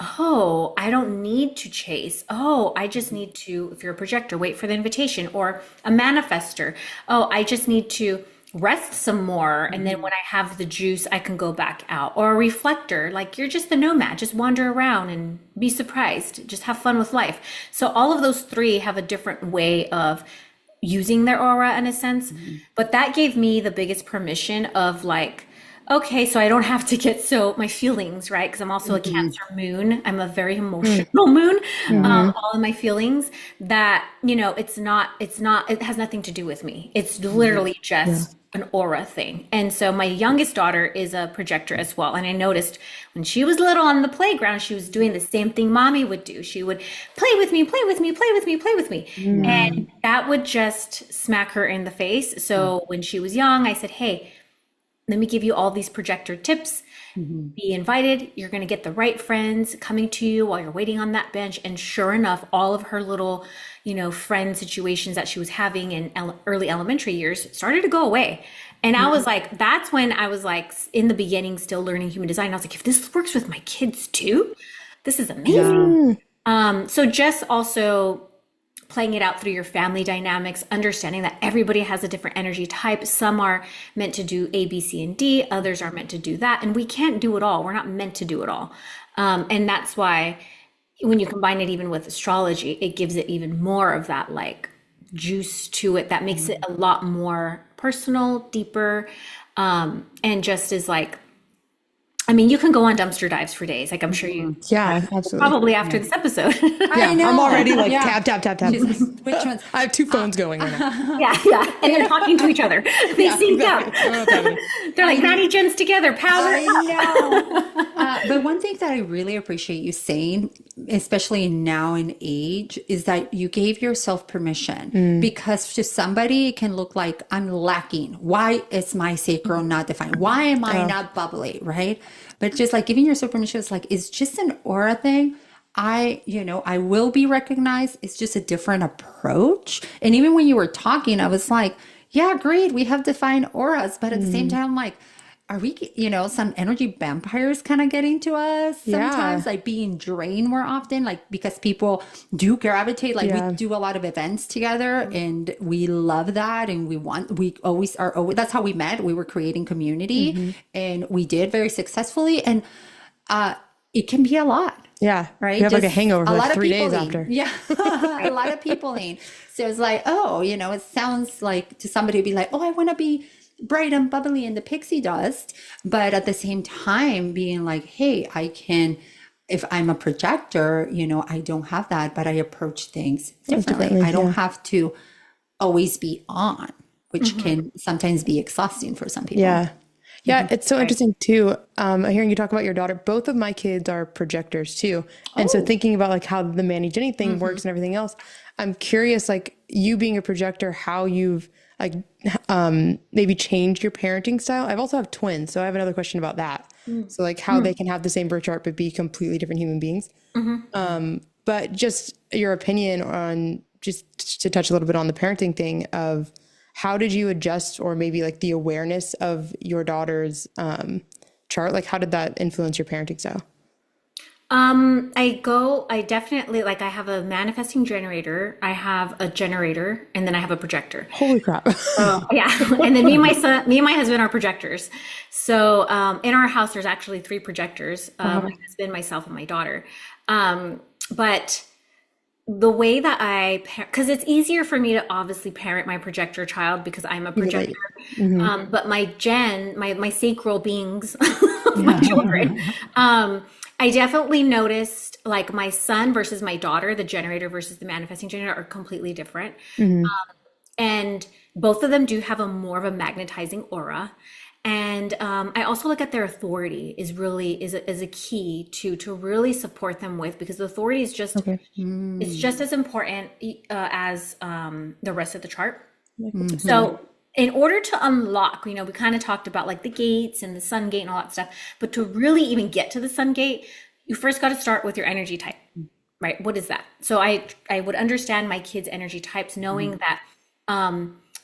oh, I don't need to chase. Oh, I just need to, if you're a projector, wait for the invitation, or a manifester. Oh, I just need to rest some more. And then when I have the juice, I can go back out. Or a reflector, like you're just the nomad, just wander around and be surprised, just have fun with life. So all of those three have a different way of using their aura in a sense. But that gave me the biggest permission of like, okay, so I don't have to get so my feelings, right? Because I'm also a Cancer moon. I'm a very emotional moon, all in my feelings that, it has nothing to do with me. It's literally just an aura thing. And so my youngest daughter is a projector as well. And I noticed when she was little on the playground, she was doing the same thing mommy would do. She would play with me, play with me, play with me, play with me. And that would just smack her in the face. So when she was young, I said, hey, let me give you all these projector tips. Be invited. You're going to get the right friends coming to you while you're waiting on that bench. And sure enough, all of her little, friend situations that she was having in early elementary years started to go away. And I was like, that's when I was like, in the beginning, still learning human design. I was like, if this works with my kids too, this is amazing. So just also playing it out through your family dynamics, understanding that everybody has a different energy type. Some are meant to do A, B, C, and D. Others are meant to do that. And we can't do it all. We're not meant to do it all. And that's why when you combine it even with astrology, it gives it even more of that like juice to it that makes it a lot more personal, deeper, and just as like, I mean, you can go on dumpster dives for days. Like I'm sure you absolutely. probably after this episode. I know. I'm already like tap, tap, tap, tap. Which ones? I have two phones going right now. Yeah. And they're talking to each other. They synced out. They're like Natty Gens together, power. I know. But one thing that I really appreciate you saying, especially now in age, is that you gave yourself permission because to somebody it can look like I'm lacking. Why is my sacral not defined? Why am I not bubbly? Right. But just like giving yourself permission is like, it's just an aura thing. I will be recognized. It's just a different approach. And even when you were talking, I was like, yeah, great. We have defined auras. But at the same time, like, are we, some energy vampires kind of getting to us sometimes, like being drained more often, like because people do gravitate, like we do a lot of events together and we love that. And we always are, that's how we met. We were creating community and we did very successfully. And it can be a lot. Yeah. Right. You have like a hangover for a lot like of 3 days peopling. after. Yeah. A lot of peopling. So it's like, it sounds like to somebody be like, oh, I want to be bright and bubbly in the pixie dust. But at the same time being like, hey, I can, if I'm a projector, I don't have that, but I approach things differently. I don't have to always be on, which can sometimes be exhausting for some people. Yeah. Yeah, it's so interesting too. Hearing you talk about your daughter, both of my kids are projectors too. And so thinking about like how the Manny Jenny thing works and everything else, I'm curious, like you being a projector, how you've like maybe changed your parenting style. I've also have twins, so I have another question about that. So like how they can have the same birth chart but be completely different human beings. But just your opinion on, just to touch a little bit on the parenting thing of how did you adjust, or maybe like the awareness of your daughter's chart? Like how did that influence your parenting style? I definitely, like I have a manifesting generator, I have a generator, and then I have a projector. Holy crap. Yeah. And then me and my husband are projectors. So, in our house, there's actually 3 projectors, my husband, myself, and my daughter. But the way that because it's easier for me to obviously parent my projector child because I'm a projector. But my sacral beings, my children, I definitely noticed like my son versus my daughter, the generator versus the manifesting generator are completely different. And both of them do have more of a magnetizing aura. And I also look at their authority is a key to really support them with, because the authority is just it's just as important as the rest of the chart. So in order to unlock, we kind of talked about like the gates and the sun gate and all that stuff, but to really even get to the sun gate, you first got to start with your energy type, right? What is that? So I would understand my kids' energy types, knowing that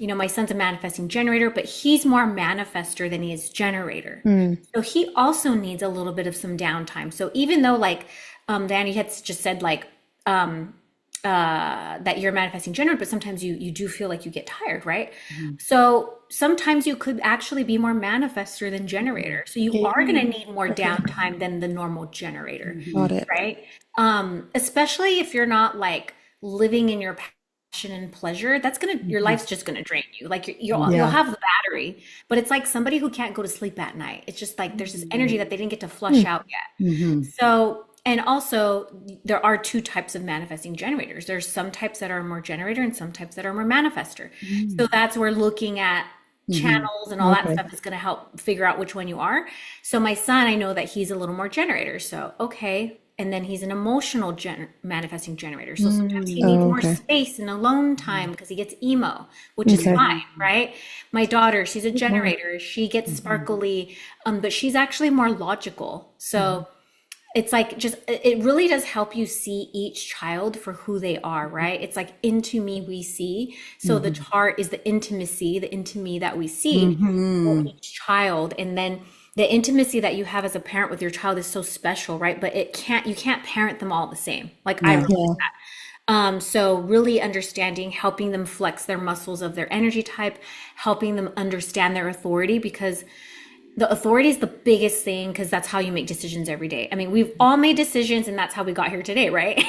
my son's a manifesting generator, but he's more manifester than he is generator. So he also needs a little bit of some downtime. So even though like Danny had just said like that you're a manifesting generator, but sometimes you do feel like you get tired, right? So sometimes you could actually be more manifester than generator. So you are going to need more downtime than the normal generator, Got it. right? Especially if you're not like living in your passion and pleasure, that's gonna your life's just gonna drain you. Like you'll have the battery, but it's like somebody who can't go to sleep at night. It's just like there's this energy that they didn't get to flush out yet. So, and also there are two types of manifesting generators. There's some types that are more generator and some types that are more manifester. So that's where looking at channels and all that stuff is going to help figure out which one you are. So my son, I know that he's a little more generator. So, okay. And then he's an emotional manifesting generator. So sometimes he needs more space and alone time because he gets emo, which is fine, right? My daughter, she's a generator. She gets sparkly, but she's actually more logical. So it's like it really does help you see each child for who they are, right? It's like into me we see. So the chart is the intimacy, the into me that we see for each child. And then the intimacy that you have as a parent with your child is so special, right? But you can't parent them all the same. Like I realize that. So really understanding, helping them flex their muscles of their energy type, helping them understand their authority, because the authority is the biggest thing, because that's how you make decisions every day. I mean, we've all made decisions and that's how we got here today, right?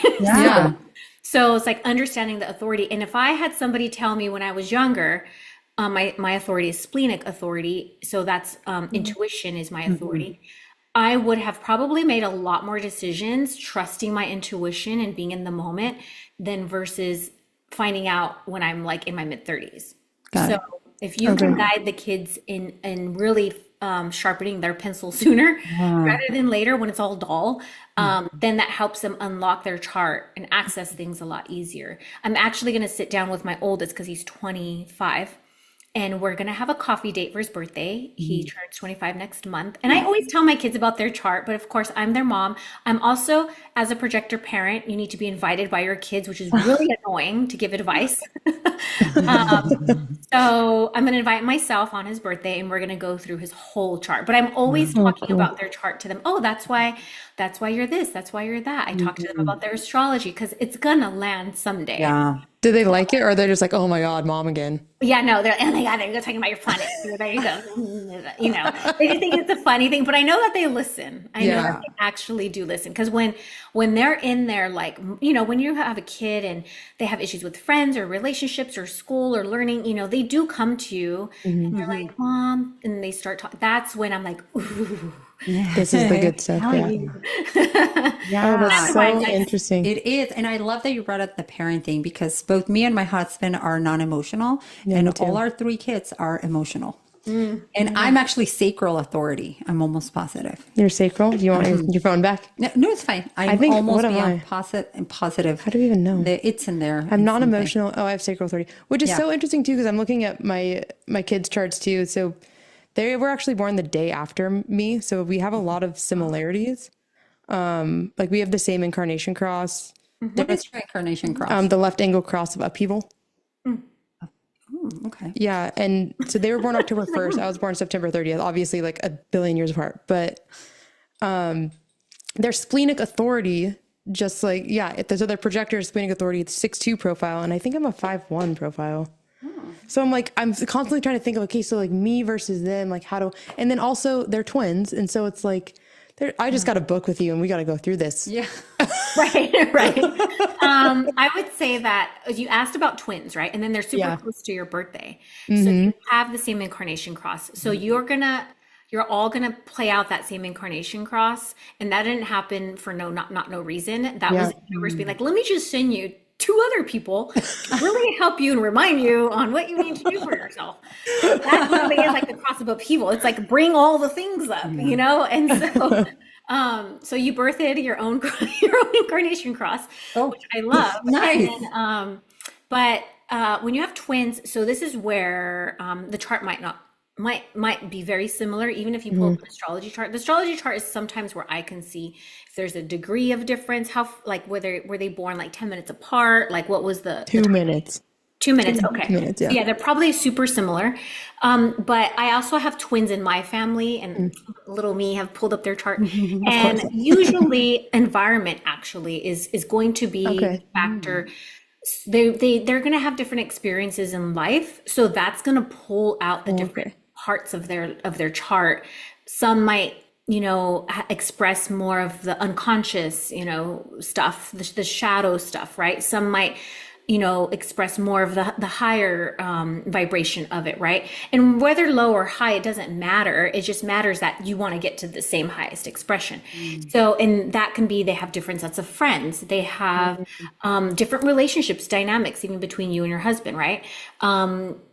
So it's like understanding the authority. And if I had somebody tell me when I was younger, my authority is splenic authority. So that's intuition is my authority. I would have probably made a lot more decisions trusting my intuition and being in the moment than versus finding out when I'm like in my mid 30s. So if you can guide the kids in really sharpening their pencil sooner rather than later when it's all dull, then that helps them unlock their chart and access things a lot easier. I'm actually going to sit down with my oldest because he's 25. And we're going to have a coffee date for his birthday. He turns 25 next month. And I always tell my kids about their chart, but of course I'm their mom. I'm also, as a projector parent, you need to be invited by your kids, which is really annoying to give advice. So I'm going to invite myself on his birthday and we're going to go through his whole chart. But I'm always talking about their chart to them. Oh, that's why you're this. That's why you're that. I talk to them about their astrology because it's going to land someday. Yeah. Do they like it, or are they just like, oh my God, mom again? Yeah, no, they're, oh my God, they're talking about your planet. There you go. They just think it's a funny thing, but I know that they listen. I know that they actually do listen. Because when they're in there, like, when you have a kid and they have issues with friends or relationships or school or learning, they do come to you and they're like, Mom, and they start talking. That's when I'm like, ooh. This is the good stuff. That's so interesting. It is. And I love that you brought up the parenting, because both me and my husband are non-emotional and all our three kids are emotional. And I'm actually sacral authority. I'm almost positive. You're sacral? Do you want your phone back? No, it's fine. I think, almost what am I? positive. How do we even know? It's in there. I'm not emotional. Oh, I have sacral authority, which is so interesting too, because I'm looking at my kids' charts too. So they were actually born the day after me. So we have a lot of similarities. Like we have the same incarnation cross. What is your incarnation cross? The left angle cross of upheaval. Okay. Yeah. And so they were born October 1st. I was born September 30th, obviously like a billion years apart, but their splenic authority, just like, so their projector is splenic authority, it's 6'2" profile. And I think I'm a 5'1" profile. So I'm constantly trying to think of, okay, so like me versus them, like and then also they're twins. And so it's like, I just got a book with you and we got to go through this. Yeah. Right. I would say that you asked about twins, right? And then they're super close to your birthday. So you have the same incarnation cross. So you're all gonna play out that same incarnation cross. And that didn't happen for not no reason. That was the universe being like, let me just send you two other people to really help you and remind you on what you need to do for yourself. That really is like the cross of upheaval. It's like bring all the things up, And so, so you birthed your own incarnation cross, which I love. Nice. And, but when you have twins, so this is where the chart might be very similar, even if you pull up an astrology chart. The astrology chart is sometimes where I can see if there's a degree of difference, how like were they born like 10 minutes apart, like what was the 2 minutes. 2 minutes, okay. 2 minutes, So yeah. yeah, they're probably super similar. But I also have twins in my family, and little me have pulled up their chart. Of And course. usually, environment actually is going to be Okay. a factor. They're going to have different experiences in life, so that's going to pull out the different Okay. parts of their chart. Some might, express more of the unconscious, stuff, the shadow stuff, right? Some might, express more of the higher vibration of it, right? And whether low or high, it doesn't matter. It just matters that you want to get to the same highest expression. So, and that can be, they have different sets of friends. They have different relationships, dynamics, even between you and your husband, right?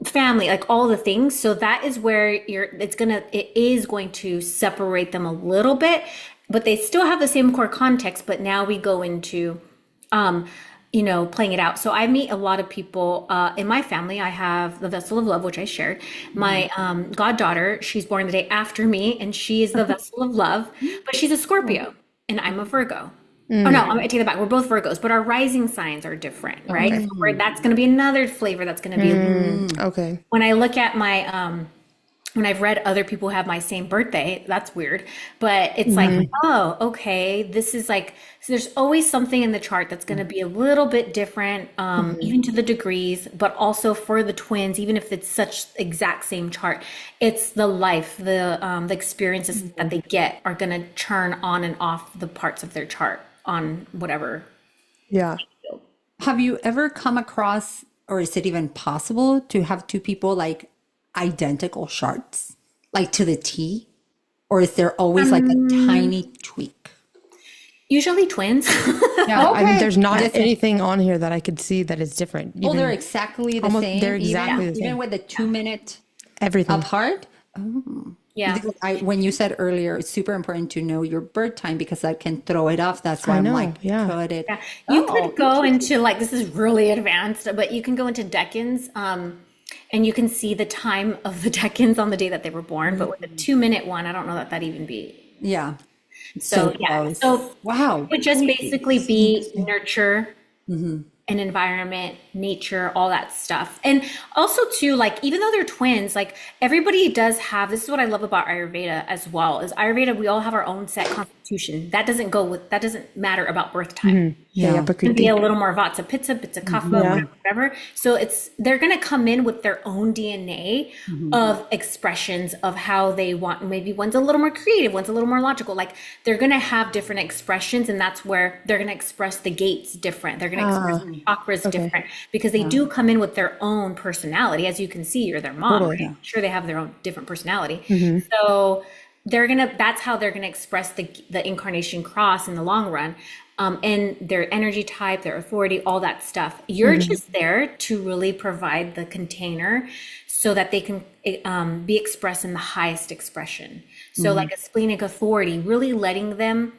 Family, like all the things. So that is where it is going to separate them a little bit, but they still have the same core context. But now we go into, playing it out. So I meet a lot of people in my family. I have the vessel of love, which I shared. My goddaughter, she's born the day after me, and she is the vessel of love, but she's a Scorpio, and I'm a Virgo. Oh no, I take that back. We're both Virgos, but our rising signs are different, right? Okay. So that's going to be another flavor that's going to be. Okay. When I look at my when I've read other people have my same birthday, that's weird. But it's like, oh, okay, this is like, so there's always something in the chart that's going to be a little bit different, even to the degrees, but also for the twins, even if it's such exact same chart, it's the life, the experiences that they get are going to turn on and off the parts of their chart on whatever. Yeah. Have you ever come across, or is it even possible to have two people like identical charts, like to the T? Or is there always like a tiny tweak? Usually twins. Yeah. I mean, Okay. there's not Yes. anything on here that I could see that is different. Oh, they're Even exactly the almost- same. they're exactly the Even same. with the 2 minute everything. apart. Yeah. Because when you said earlier, it's super important to know your birth time because that can throw it off. That's why I'm know, like, yeah. could it? Yeah. You Oh, could go into like, this is really advanced, but you can go into decans, and you can see the time of the decans on the day that they were born. But with the 2 minute one, I don't know that that'd even be. yeah. So yeah. close. So Wow. it would just basically be nurture and environment, nature, all that stuff. And also too, like, even though they're twins, like everybody does have, this is what I love about Ayurveda as well, is Ayurveda, we all have our own set constitution. That doesn't matter about birth time. Yeah. It could be a little more Vata Pitta, Pitta Kapha, whatever. So they're going to come in with their own DNA of expressions of how they want. Maybe one's a little more creative, one's a little more logical. Like they're going to have different expressions, and that's where they're going to express the gates different. They're going to express the chakras different because they do come in with their own personality. As you can see, you're their mom. Totally. Right? I'm sure they have their own different personality. So that's how they're gonna express the incarnation cross in the long run, and their energy type, their authority, all that stuff. You're just there to really provide the container so that they can be expressed in the highest expression. So like a splenic authority, really letting them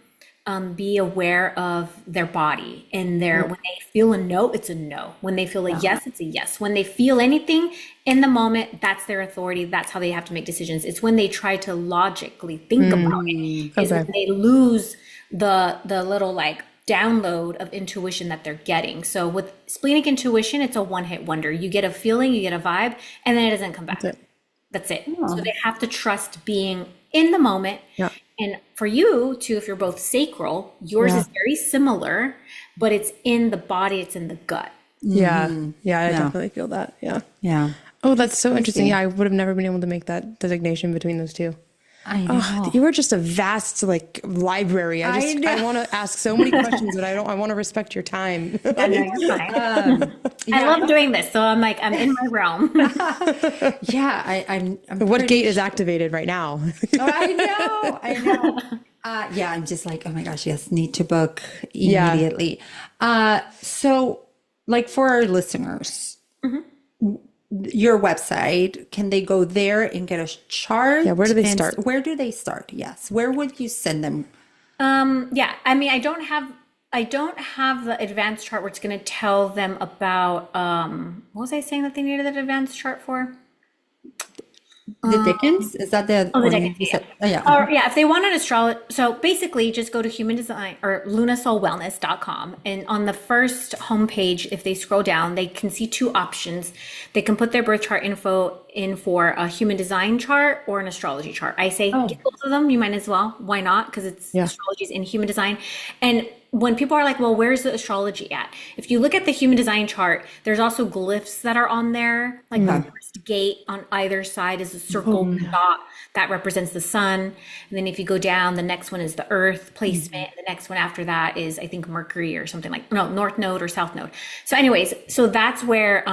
be aware of their body and when they feel a no, it's a no. When they feel a yes, it's a yes. When they feel anything in the moment, that's their authority. That's how they have to make decisions. It's when they try to logically think about it, is when they lose the little like download of intuition that they're getting. So with splenic intuition, it's a one-hit wonder. You get a feeling, you get a vibe, and then it doesn't come back. That's it. So they have to trust being in the moment. Yeah. And for you too, if you're both sacral, yours is very similar, but it's in the body, it's in the gut. Yeah. Yeah. I definitely feel that. Yeah. Yeah. Oh, that's so interesting. Yeah. I would have never been able to make that designation between those two. I know. Oh, you are just a vast like library. I want to ask so many questions, but I want to respect your time. I know, you're fine. I love doing this. So I'm like, I'm in my realm. Yeah. I'm What pretty gate is activated right now? Oh, I know. Yeah, I'm just like, oh my gosh, yes, need to book immediately. So like for our listeners, your website, can they go there and get a chart? Yeah, where do they start? Where do they start? Yes. Where would you send them? Yeah, I mean, I don't have the advanced chart where it's going to tell them about, what was I saying that they needed that advanced chart for? The Dickens? Is that the Oh, the one decades, you yeah. said? Oh, yeah. Or yeah, if they want an astrology, so basically just go to human design or lunasoulwellness.com. And on the first homepage, if they scroll down, they can see two options. They can put their birth chart info in for a human design chart or an astrology chart. I say Oh, get both of them. You might as well. Why not? Because it's Yeah. astrology is in human design. And when people are like, well, where's the astrology at? If you look at the human design chart, there's also glyphs that are on there. Like the okay. first gate on either side is a Oh, circle dot that represents the sun. And then if you go down, the next one is the earth placement. The next one after that is, I think, Mercury or something like, no, north node or south node. So anyways, so that's where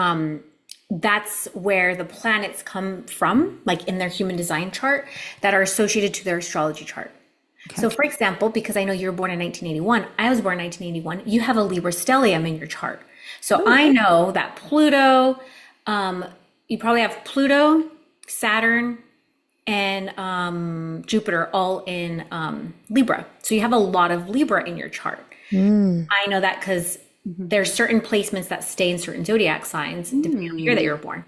the planets come from, like in their human design chart that are associated to their astrology chart. So for example, because I know you were born in 1981, I was born in 1981, you have a Libra stellium in your chart. So I know that Pluto, you probably have Pluto, Saturn, and Jupiter all in Libra. So you have a lot of Libra in your chart. I know that because there's certain placements that stay in certain zodiac signs depending on the year that you were born.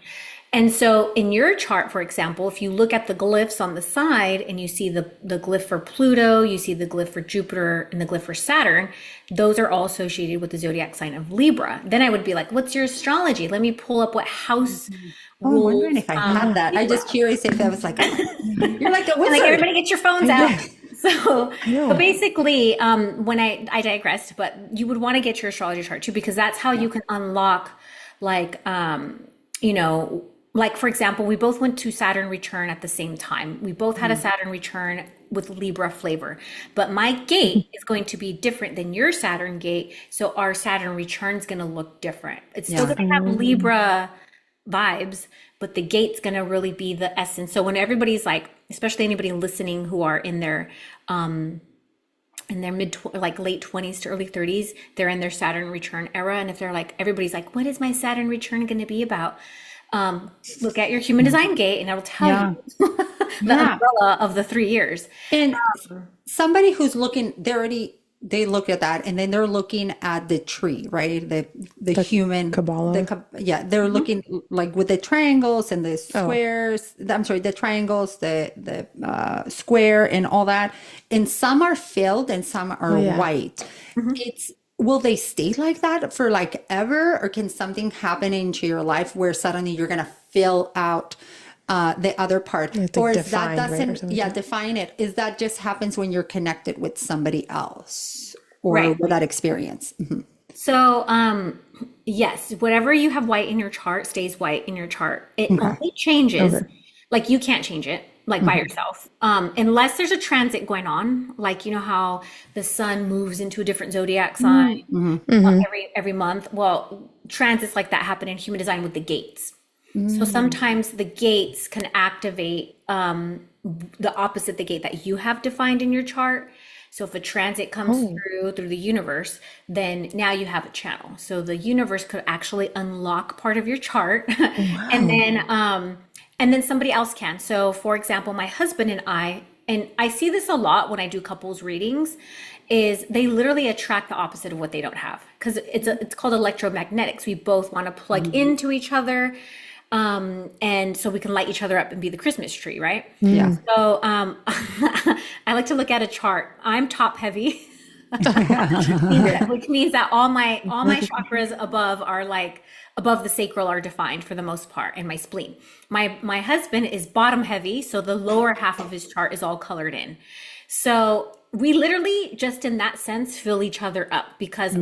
And so in your chart, for example, if you look at the glyphs on the side and you see the glyph for Pluto, you see the glyph for Jupiter and the glyph for Saturn, those are all associated with the zodiac sign of Libra. Then I would be like, what's your astrology? Let me pull up what house Oh, I'm wondering rules if I had that. I just curious if I was like, you're like a like wizard. everybody get your phones out. So, know. so basically, when I digressed, but you would want to get your astrology chart too, because that's how you can unlock like, you know, like for example, we both went to Saturn return at the same time. We both had a Saturn return with Libra flavor, but my gate is going to be different than your Saturn gate. So our Saturn return is going to look different. It's still Yeah. going to have Libra vibes, but the gate's going to really be the essence. So when everybody's like, especially anybody listening who are in their like late 20s to early 30s, they're in their Saturn return era. And if they're like, everybody's like, what is my Saturn return going to be about? Look at your human design gate and it'll tell Yeah. you the Yeah. umbrella of the 3 years. And somebody who's looking, they look at that and then they're looking at the tree, right? The human Kabbalah. yeah, they're looking like with the triangles and the squares. I'm sorry, the triangles, the square and all that. And some are filled and some are white. Will they stay like that for like ever, or can something happen into your life where suddenly you're gonna fill out the other part, to or is define, that right, or doesn't something. define it? Is that just happens when you're connected with somebody else or Right. with that experience? Mhm. So, yes, whatever you have white in your chart stays white in your chart. It only changes, like you can't change it like by yourself, unless there's a transit going on. Like you know how the sun moves into a different zodiac sign every month. Well, transits like that happen in human design with the gates. So sometimes the gates can activate the opposite the gate that you have defined in your chart. So if a transit comes through the universe, then now you have a channel. So the universe could actually unlock part of your chart, and then somebody else can. So for example, my husband and I see this a lot when I do couples readings, is they literally attract the opposite of what they don't have because it's called electromagnetics. We both want to plug into each other. And so we can light each other up and be the Christmas tree, right? Yeah. So I like to look at a chart. I'm top heavy, which means that all my chakras above are like above the sacral are defined for the most part, and my spleen. My husband is bottom heavy, so the lower half of his chart is all colored in. So we literally just in that sense fill each other up because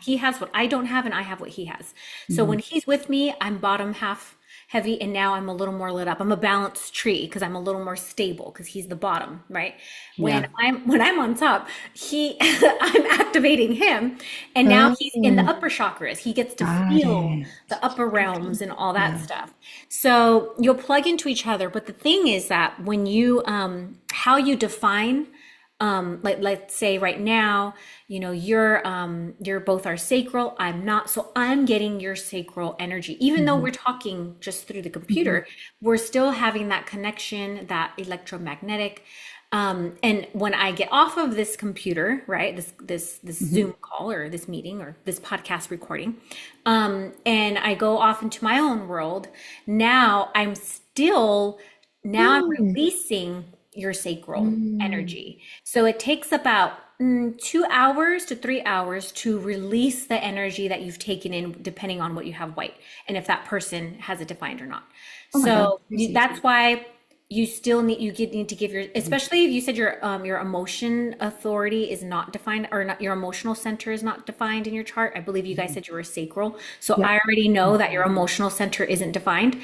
he has what I don't have and I have what he has. So when he's with me, I'm bottom half heavy, and now I'm a little more lit up. I'm a balanced tree because I'm a little more stable because he's the bottom, right? When I'm on top, I'm activating him, and now he's in the upper chakras. He gets to feel the upper realms and all that stuff. So you'll plug into each other. But the thing is that when you how you define like let's say right now, you know, you're both our sacral, I'm not, so I'm getting your sacral energy. Even though we're talking just through the computer, we're still having that connection, that electromagnetic. And when I get off of this computer, right, this Zoom call or this meeting or this podcast recording, and I go off into my own world, now I'm still Now I'm releasing your sacral energy. So it takes about 2 hours to 3 hours to release the energy that you've taken in, depending on what you have white and if that person has it defined or not. Oh my God, So that's why you still need to give your, especially if you said your emotion authority is not defined, or not, your emotional center is not defined in your chart. I believe you guys said you were sacral. So I already know that your emotional center isn't defined.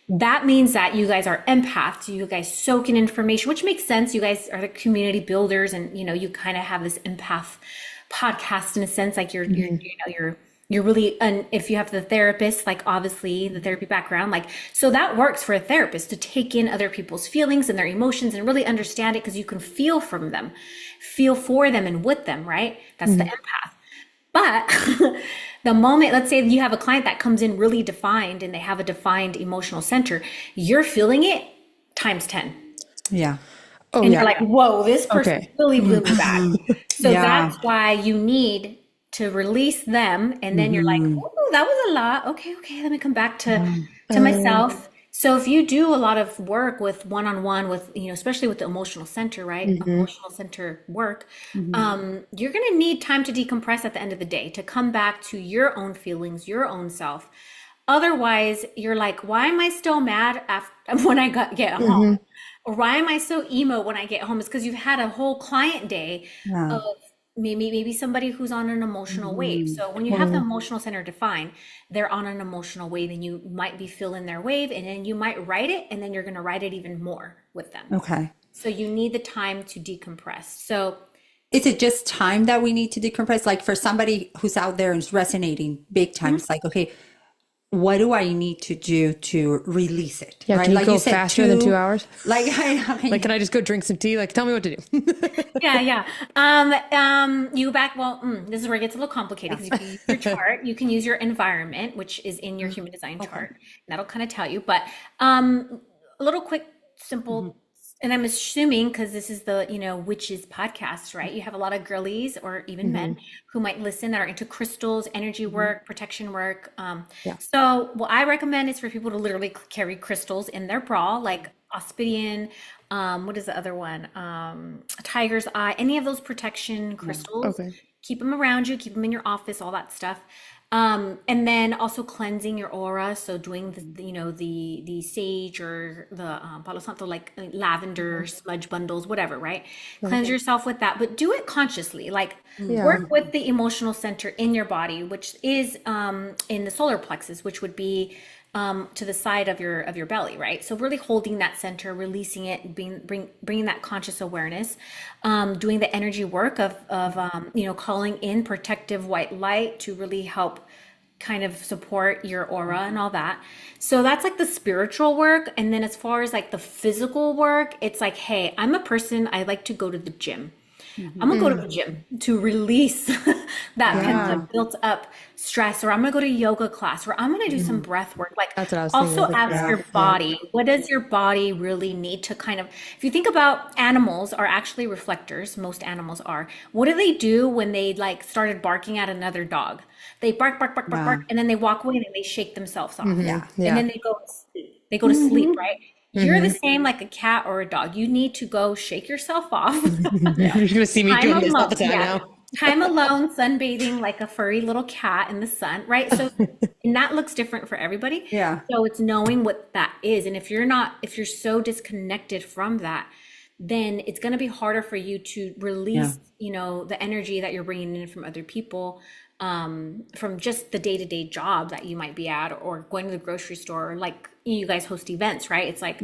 That means that you guys are empaths. You guys soak in information, which makes sense. You guys are the community builders, and you kind of have this empath podcast in a sense. Like you're really, and if you have the therapist, like obviously the therapy background, like, so that works for a therapist to take in other people's feelings and their emotions and really understand it, because you can feel from them, feel for them and with them, right? That's the empath. But the moment, let's say you have a client that comes in really defined and they have a defined emotional center, you're feeling it times 10. Yeah. Oh, And yeah. you're like, whoa, this person really blew me back. So Yeah. that's why you need to release them. And then you're like, oh, that was a lot. Okay, let me come back to myself. So if you do a lot of work with one-on-one with, especially with the emotional center, right? Emotional center work, you're going to need time to decompress at the end of the day, to come back to your own feelings, your own self. Otherwise, you're like, why am I still mad when I get home? Or why am I so emo when I get home? It's because you've had a whole client day of maybe somebody who's on an emotional wave. So when you have the emotional center defined, they're on an emotional wave, and you might be feeling their wave, and then you might write it, and then you're going to write it even more with them. Okay. So you need the time to decompress. So Is it just time that we need to decompress? Like for somebody who's out there and is resonating big time, it's like, okay, what do I need to do to release it? Yeah, right? can you Like go said, faster than 2 hours? Like, Like, can I just go drink some tea? Like, tell me what to do. yeah. You back, well, this is where it gets a little complicated, because you can use your chart, you can use your environment, which is in your human design chart. And that'll kind of tell you, but a little quick, simple, and I'm assuming, because this is the, witches podcast, right? You have a lot of girlies or even men who might listen that are into crystals, energy work, protection work. So what I recommend is for people to literally carry crystals in their bra, like Ospidian, what is the other one? Tiger's Eye, any of those protection crystals. Okay. Keep them around you, keep them in your office, all that stuff. And then also cleansing your aura. So doing the sage or the Palo Santo, like lavender smudge bundles, whatever, right? Cleanse yourself with that, but do it consciously. Like work with the emotional center in your body, which is in the solar plexus, which would be to the side of your belly, right? So really holding that center, releasing it, bringing that conscious awareness, doing the energy work of calling in protective white light to really help kind of support your aura and all that. So that's like the spiritual work. And then as far as like the physical work, it's like, hey, I'm a person, I like to go to the gym. I'm gonna go to the gym to release that built up stress, or I'm gonna go to yoga class, or I'm gonna do some breath work. Like, That's what I was also thinking. ask your body, what does your body really need to kind of, if you think about, animals are actually reflectors, most animals are. What do they do when they like started barking at another dog? They bark, bark, bark, bark, bark, and then they walk away and they shake themselves off. And then they go to sleep. They go to sleep, right? You're the same like a cat or a dog. You need to go shake yourself off. You're going to see me Time doing this all alone, the time now. time alone, sunbathing like a furry little cat in the sun, right? So, and that looks different for everybody. Yeah. So it's knowing what that is. And if you're so disconnected from that, then it's going to be harder for you to release, the energy that you're bringing in from other people, from just the day-to-day job that you might be at, or going to the grocery store, or like you guys host events, right? It's like,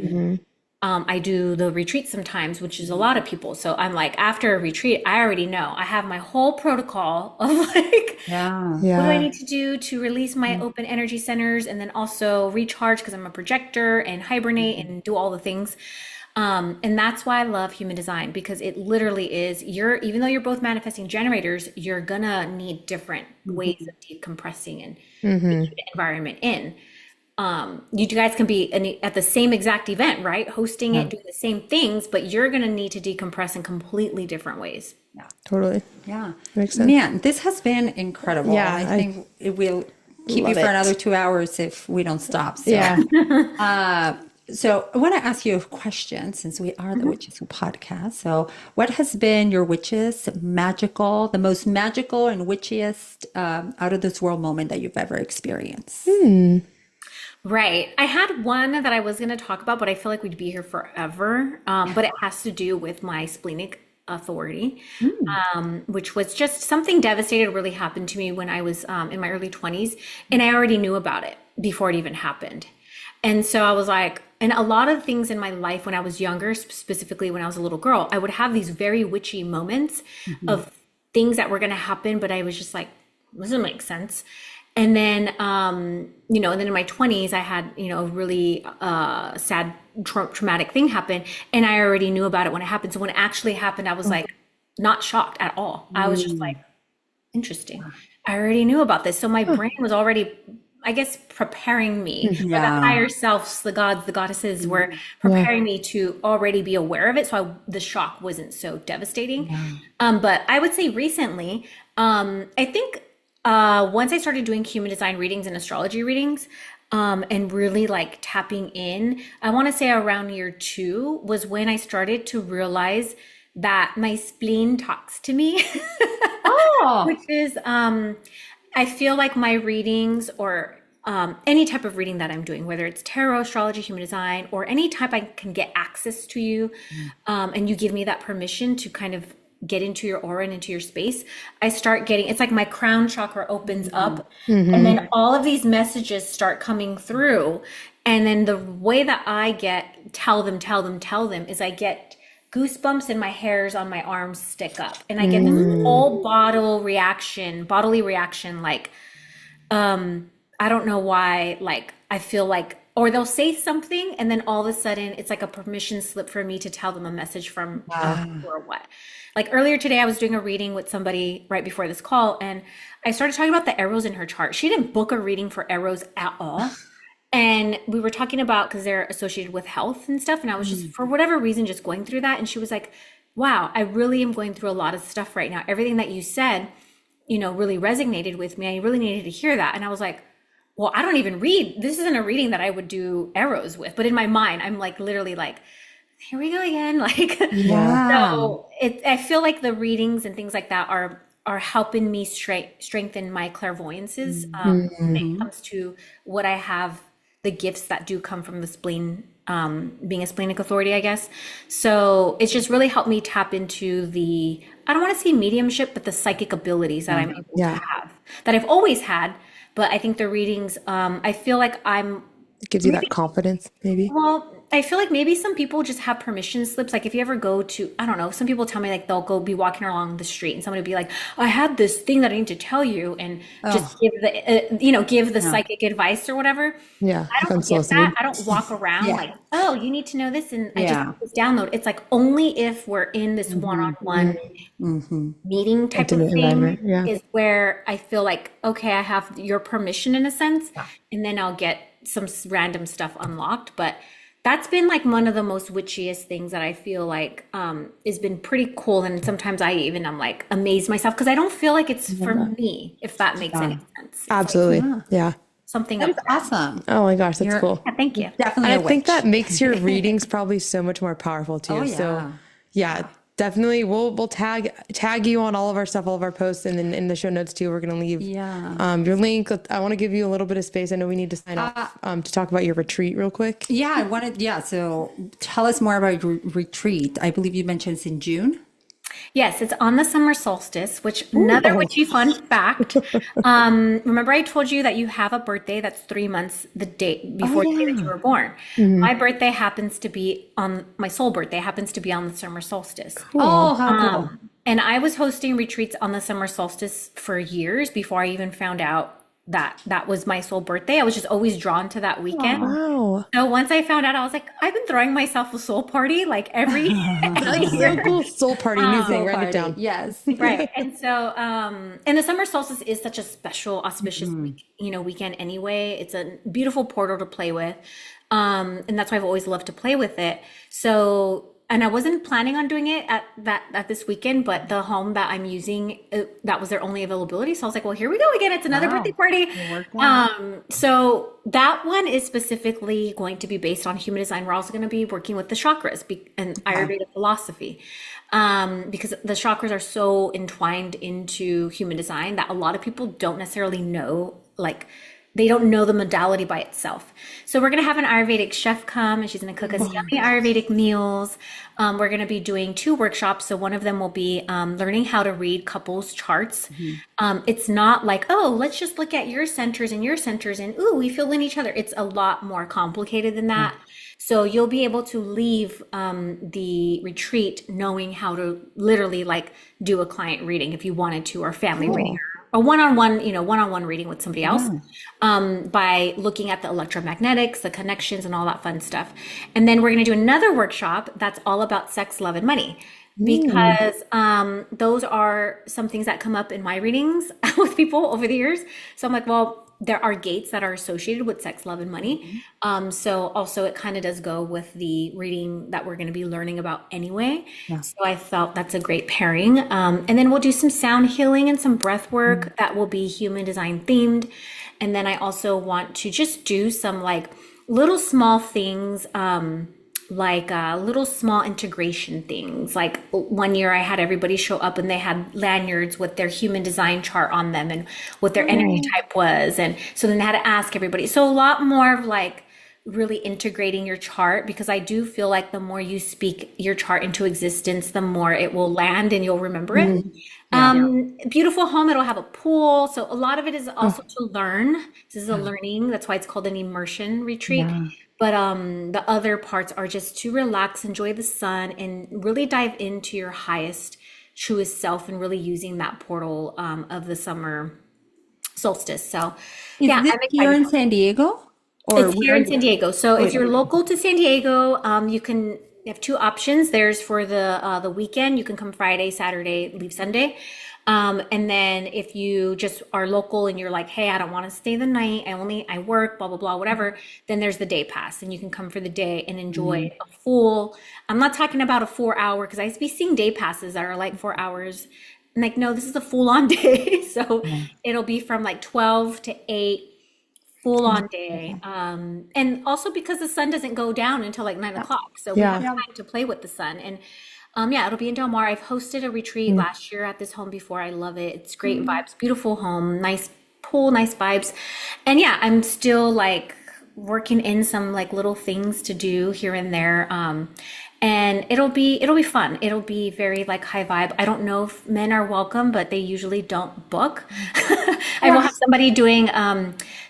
I do the retreat sometimes, which is a lot of people. So I'm like, after a retreat, I already know I have my whole protocol of like, what do I need to do to release my open energy centers, and then also recharge, because I'm a projector, and hibernate and do all the things. And that's why I love human design, because it literally is, even though you're both manifesting generators, you're gonna need different ways of decompressing and the environment in. You guys can be at the same exact event, right? Hosting it, doing the same things, but you're gonna need to decompress in completely different ways. Yeah. Totally. Yeah. Makes sense. Man, this has been incredible. Yeah, I think it will keep you love for it. another 2 hours if we don't stop. So. Yeah. So I want to ask you a question since we are the Witches Who podcast. So what has been your witches magical, the most magical and witchiest out of this world moment that you've ever experienced? Right. I had one that I was going to talk about, but I feel like we'd be here forever. But it has to do with my splenic authority, which was just something devastating really happened to me when I was in my early 20s. And I already knew about it before it even happened. And so I was like, and a lot of things in my life when I was younger, specifically when I was a little girl, I would have these very witchy moments of things that were going to happen, but I was just like, this doesn't make sense. And then, and then in my 20s, I had, a really sad, traumatic thing happen. And I already knew about it when it happened. So when it actually happened, I was like, not shocked at all. I was just like, interesting. I already knew about this. So my brain was already, I guess, preparing me, or the higher selves, the gods, the goddesses were preparing me to already be aware of it. So the shock wasn't so devastating. But I would say recently, I think once I started doing human design readings and astrology readings, and really like tapping in, I want to say around year 2 was when I started to realize that my spleen talks to me, which is, I feel like my readings or any type of reading that I'm doing, whether it's tarot, astrology, human design, or any type I can get access to you, and you give me that permission to kind of get into your aura and into your space, I start getting, it's like my crown chakra opens up, and then all of these messages start coming through. And then the way that I get tell them is I get goosebumps and my hairs on my arms stick up, and I get this whole bodily reaction, like I don't know why, like I feel like, or they'll say something and then all of a sudden it's like a permission slip for me to tell them a message from or what. Like earlier today, I was doing a reading with somebody right before this call, and I started talking about the arrows in her chart. She didn't book a reading for arrows at all. And we were talking about, because they're associated with health and stuff. And I was just, for whatever reason, just going through that. And she was like, wow, I really am going through a lot of stuff right now. Everything that you said, really resonated with me. I really needed to hear that. And I was like, well, I don't even read. This isn't a reading that I would do arrows with. But in my mind, I'm like, literally like, here we go again. Like, so I feel like the readings and things like that are helping me strengthen my clairvoyances when it comes to what I have, the gifts that do come from the spleen, being a splenic authority, I guess. So it's just really helped me tap into the, I don't want to say mediumship, but the psychic abilities that I'm able to have, that I've always had. But I think the readings, I feel like it gives you that confidence, maybe. Well, I feel like maybe some people just have permission slips. Like if you ever go to, I don't know, some people tell me like they'll go be walking along the street and somebody will be like, I had this thing that I need to tell you, and just give the psychic advice or whatever. Yeah. I don't give that. I don't walk around like, oh, you need to know this. And I just this download. It's like only if we're in this one-on-one meeting type of thing is where I feel like, okay, I have your permission in a sense, and then I'll get some random stuff unlocked. But that's been like one of the most witchiest things that I feel like has been pretty cool. And sometimes I'm like amazed myself because I don't feel like it's for me, if that makes any sense. It's Absolutely. like, something That's awesome. Oh my gosh, that's cool. Yeah, thank you. Definitely And I think that makes your readings probably so much more powerful too. So definitely we'll tag you on all of our stuff, all of our posts, and then in the show notes too, we're going to leave your link. I want to give you a little bit of space. I know we need to sign off to talk about your retreat real quick. So tell us more about your retreat. I believe you mentioned it's in June. Yes, it's on the summer solstice, which another witchy fun fact. Remember I told you that you have a birthday that's 3 months the day before the day that you were born. My birthday happens to be my soul birthday happens to be on the summer solstice. Cool. Oh, how cool. And I was hosting retreats on the summer solstice for years before I even found out that was my soul birthday. I was just always drawn to that weekend. Wow. So once I found out, I was like, I've been throwing myself a soul party like every year. So cool. Soul party, new thing. Write it down. Yes. Right. And so, and the summer solstice is such a special, auspicious weekend anyway. It's a beautiful portal to play with. And that's why I've always loved to play with it. So and I wasn't planning on doing it at this weekend, but the home that I'm using, that was their only availability. So I was like, well, here we go again. It's another birthday Wow. party. It worked out. So that one is specifically going to be based on human design. We're also going to be working with the chakras and Ayurveda philosophy, because the chakras are so entwined into human design that a lot of people don't necessarily know, like they don't know the modality by itself. So we're going to have an Ayurvedic chef come and she's going to cook us yummy Ayurvedic meals. We're going to be doing 2 workshops. So one of them will be learning how to read couples charts. It's not like, oh, let's just look at your centers and ooh, we fill in each other. It's a lot more complicated than that. So you'll be able to leave the retreat knowing how to literally like do a client reading if you wanted to, or family reading, or one-on-one, one-on-one reading with somebody else, by looking at the electromagnetics, the connections, and all that fun stuff. And then we're going to do another workshop that's all about sex, love, and money, because those are some things that come up in my readings with people over the years. So I'm like, well, there are gates that are associated with sex, love, and money. So also it kind of does go with the reading that we're going to be learning about anyway. So I felt that's a great pairing. And then we'll do some sound healing and some breath work that will be human design themed. And then I also want to just do some like little small things, like little small integration things. Like one year I had everybody show up and they had lanyards with their human design chart on them and what their energy type was. And so then they had to ask everybody. So a lot more of like really integrating your chart, because I do feel like the more you speak your chart into existence, the more it will land and you'll remember it. Beautiful home. It'll have a pool. So a lot of it is also to learn. This is a learning. That's why it's called an immersion retreat. But the other parts are just to relax, enjoy the sun, and really dive into your highest, truest self, and really using that portal of the summer solstice. So, yeah, Is I'm this here excited. in San Diego? Or It's here in San Diego. So if you're local to San Diego, you have 2 options. There's for the weekend, you can come Friday, Saturday, leave Sunday. And then if you just are local and you're like, hey, I don't want to stay the night, I work, blah, blah, blah, whatever, then there's the day pass and you can come for the day and enjoy a full, I'm not talking about a 4-hour, because I used to be seeing day passes that are like 4 hours. I'm like, no, this is a full on day. So it'll be from like 12 to 8, full on day. And also because the sun doesn't go down until like 9 o'clock. So we have time to play with the sun. And yeah, it'll be in Del Mar. I've hosted a retreat last year at this home before. I love it. It's great vibes, beautiful home, nice pool, nice vibes. And yeah, I'm still like working in some like little things to do here and there. And it'll be fun. It'll be very like high vibe. I don't know if men are welcome, but they usually don't book. I will have somebody doing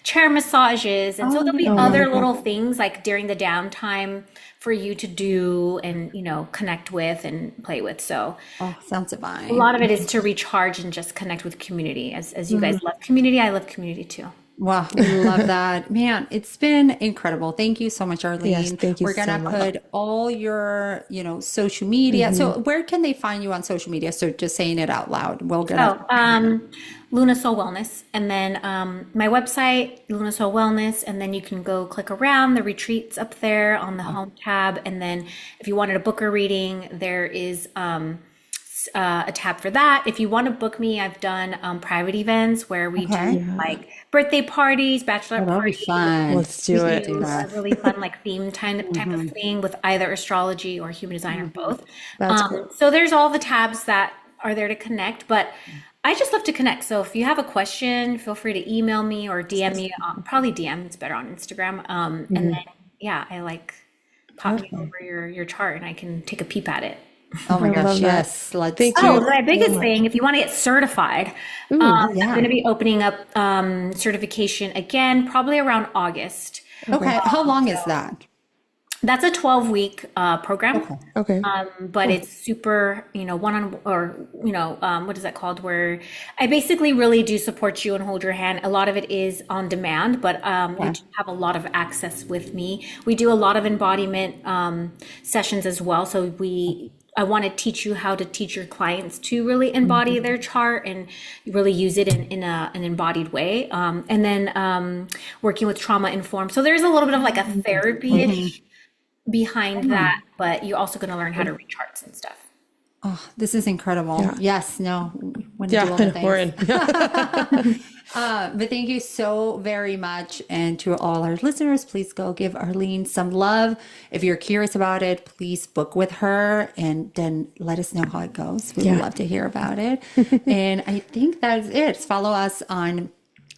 chair massages, and so there'll be other little things like during the downtime for you to do and connect with and play with. So sounds a divine. lot of it is to recharge and just connect with community. As you guys love community, I love community too. Wow, we love that. Man, it's been incredible. Thank you so much, Arlene. Yes, thank you We're so gonna much. put all your, social media. So where can they find you on social media? So just saying it out loud. We'll get Luna Soul Wellness, and then my website, Luna Soul Wellness, and then you can go click around the retreats up there on the home tab. And then if you wanted to book a reading, there is a tab for that. If you want to book me, I've done private events where we do like birthday parties, bachelor that'll be parties. fun. Let's do We it. do a really fun like theme type of thing with either astrology or human design or both. That's cool. So there's all the tabs that are there to connect, but I just love to connect. So if you have a question, feel free to email me or DM me. Probably DM. It's better on Instagram. And then I like pop me over your chart and I can take a peep at it. Oh my I gosh, love that. yes. Let's Thank Oh, you. my biggest thing, if you want to get certified, I'm going to be opening up certification again, probably around August. Okay. How long is that? That's a 12-week program. Okay. But it's super, what is that called? Where I basically really do support you and hold your hand. A lot of it is on demand, but you do have a lot of access with me. We do a lot of embodiment sessions as well. So I want to teach you how to teach your clients to really embody their chart and really use it in an embodied way. And then working with trauma informed. So there's a little bit of like a therapy-ish behind that, but you're also going to learn how to read charts and stuff. Oh, this is incredible. Yeah. Yes, no, want to Yeah, do all the we're things. in. Yeah. But thank you so very much. And to all our listeners, please go give Arlene some love. If you're curious about it, please book with her and then let us know how it goes. We would Yeah. love to hear about it. And I think that's it. Follow us on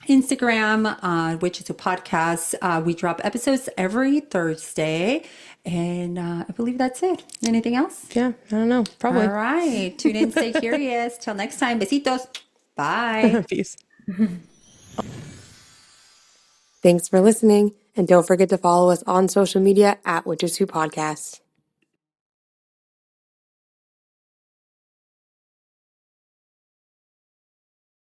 Instagram, which is a podcast. We drop episodes every Thursday. And I believe that's it. Anything else? Yeah, I don't know. Probably. All right. Tune in, stay curious. Till next time. Besitos. Bye. Peace. Thanks for listening, and don't forget to follow us on social media at Witches Who Podcast.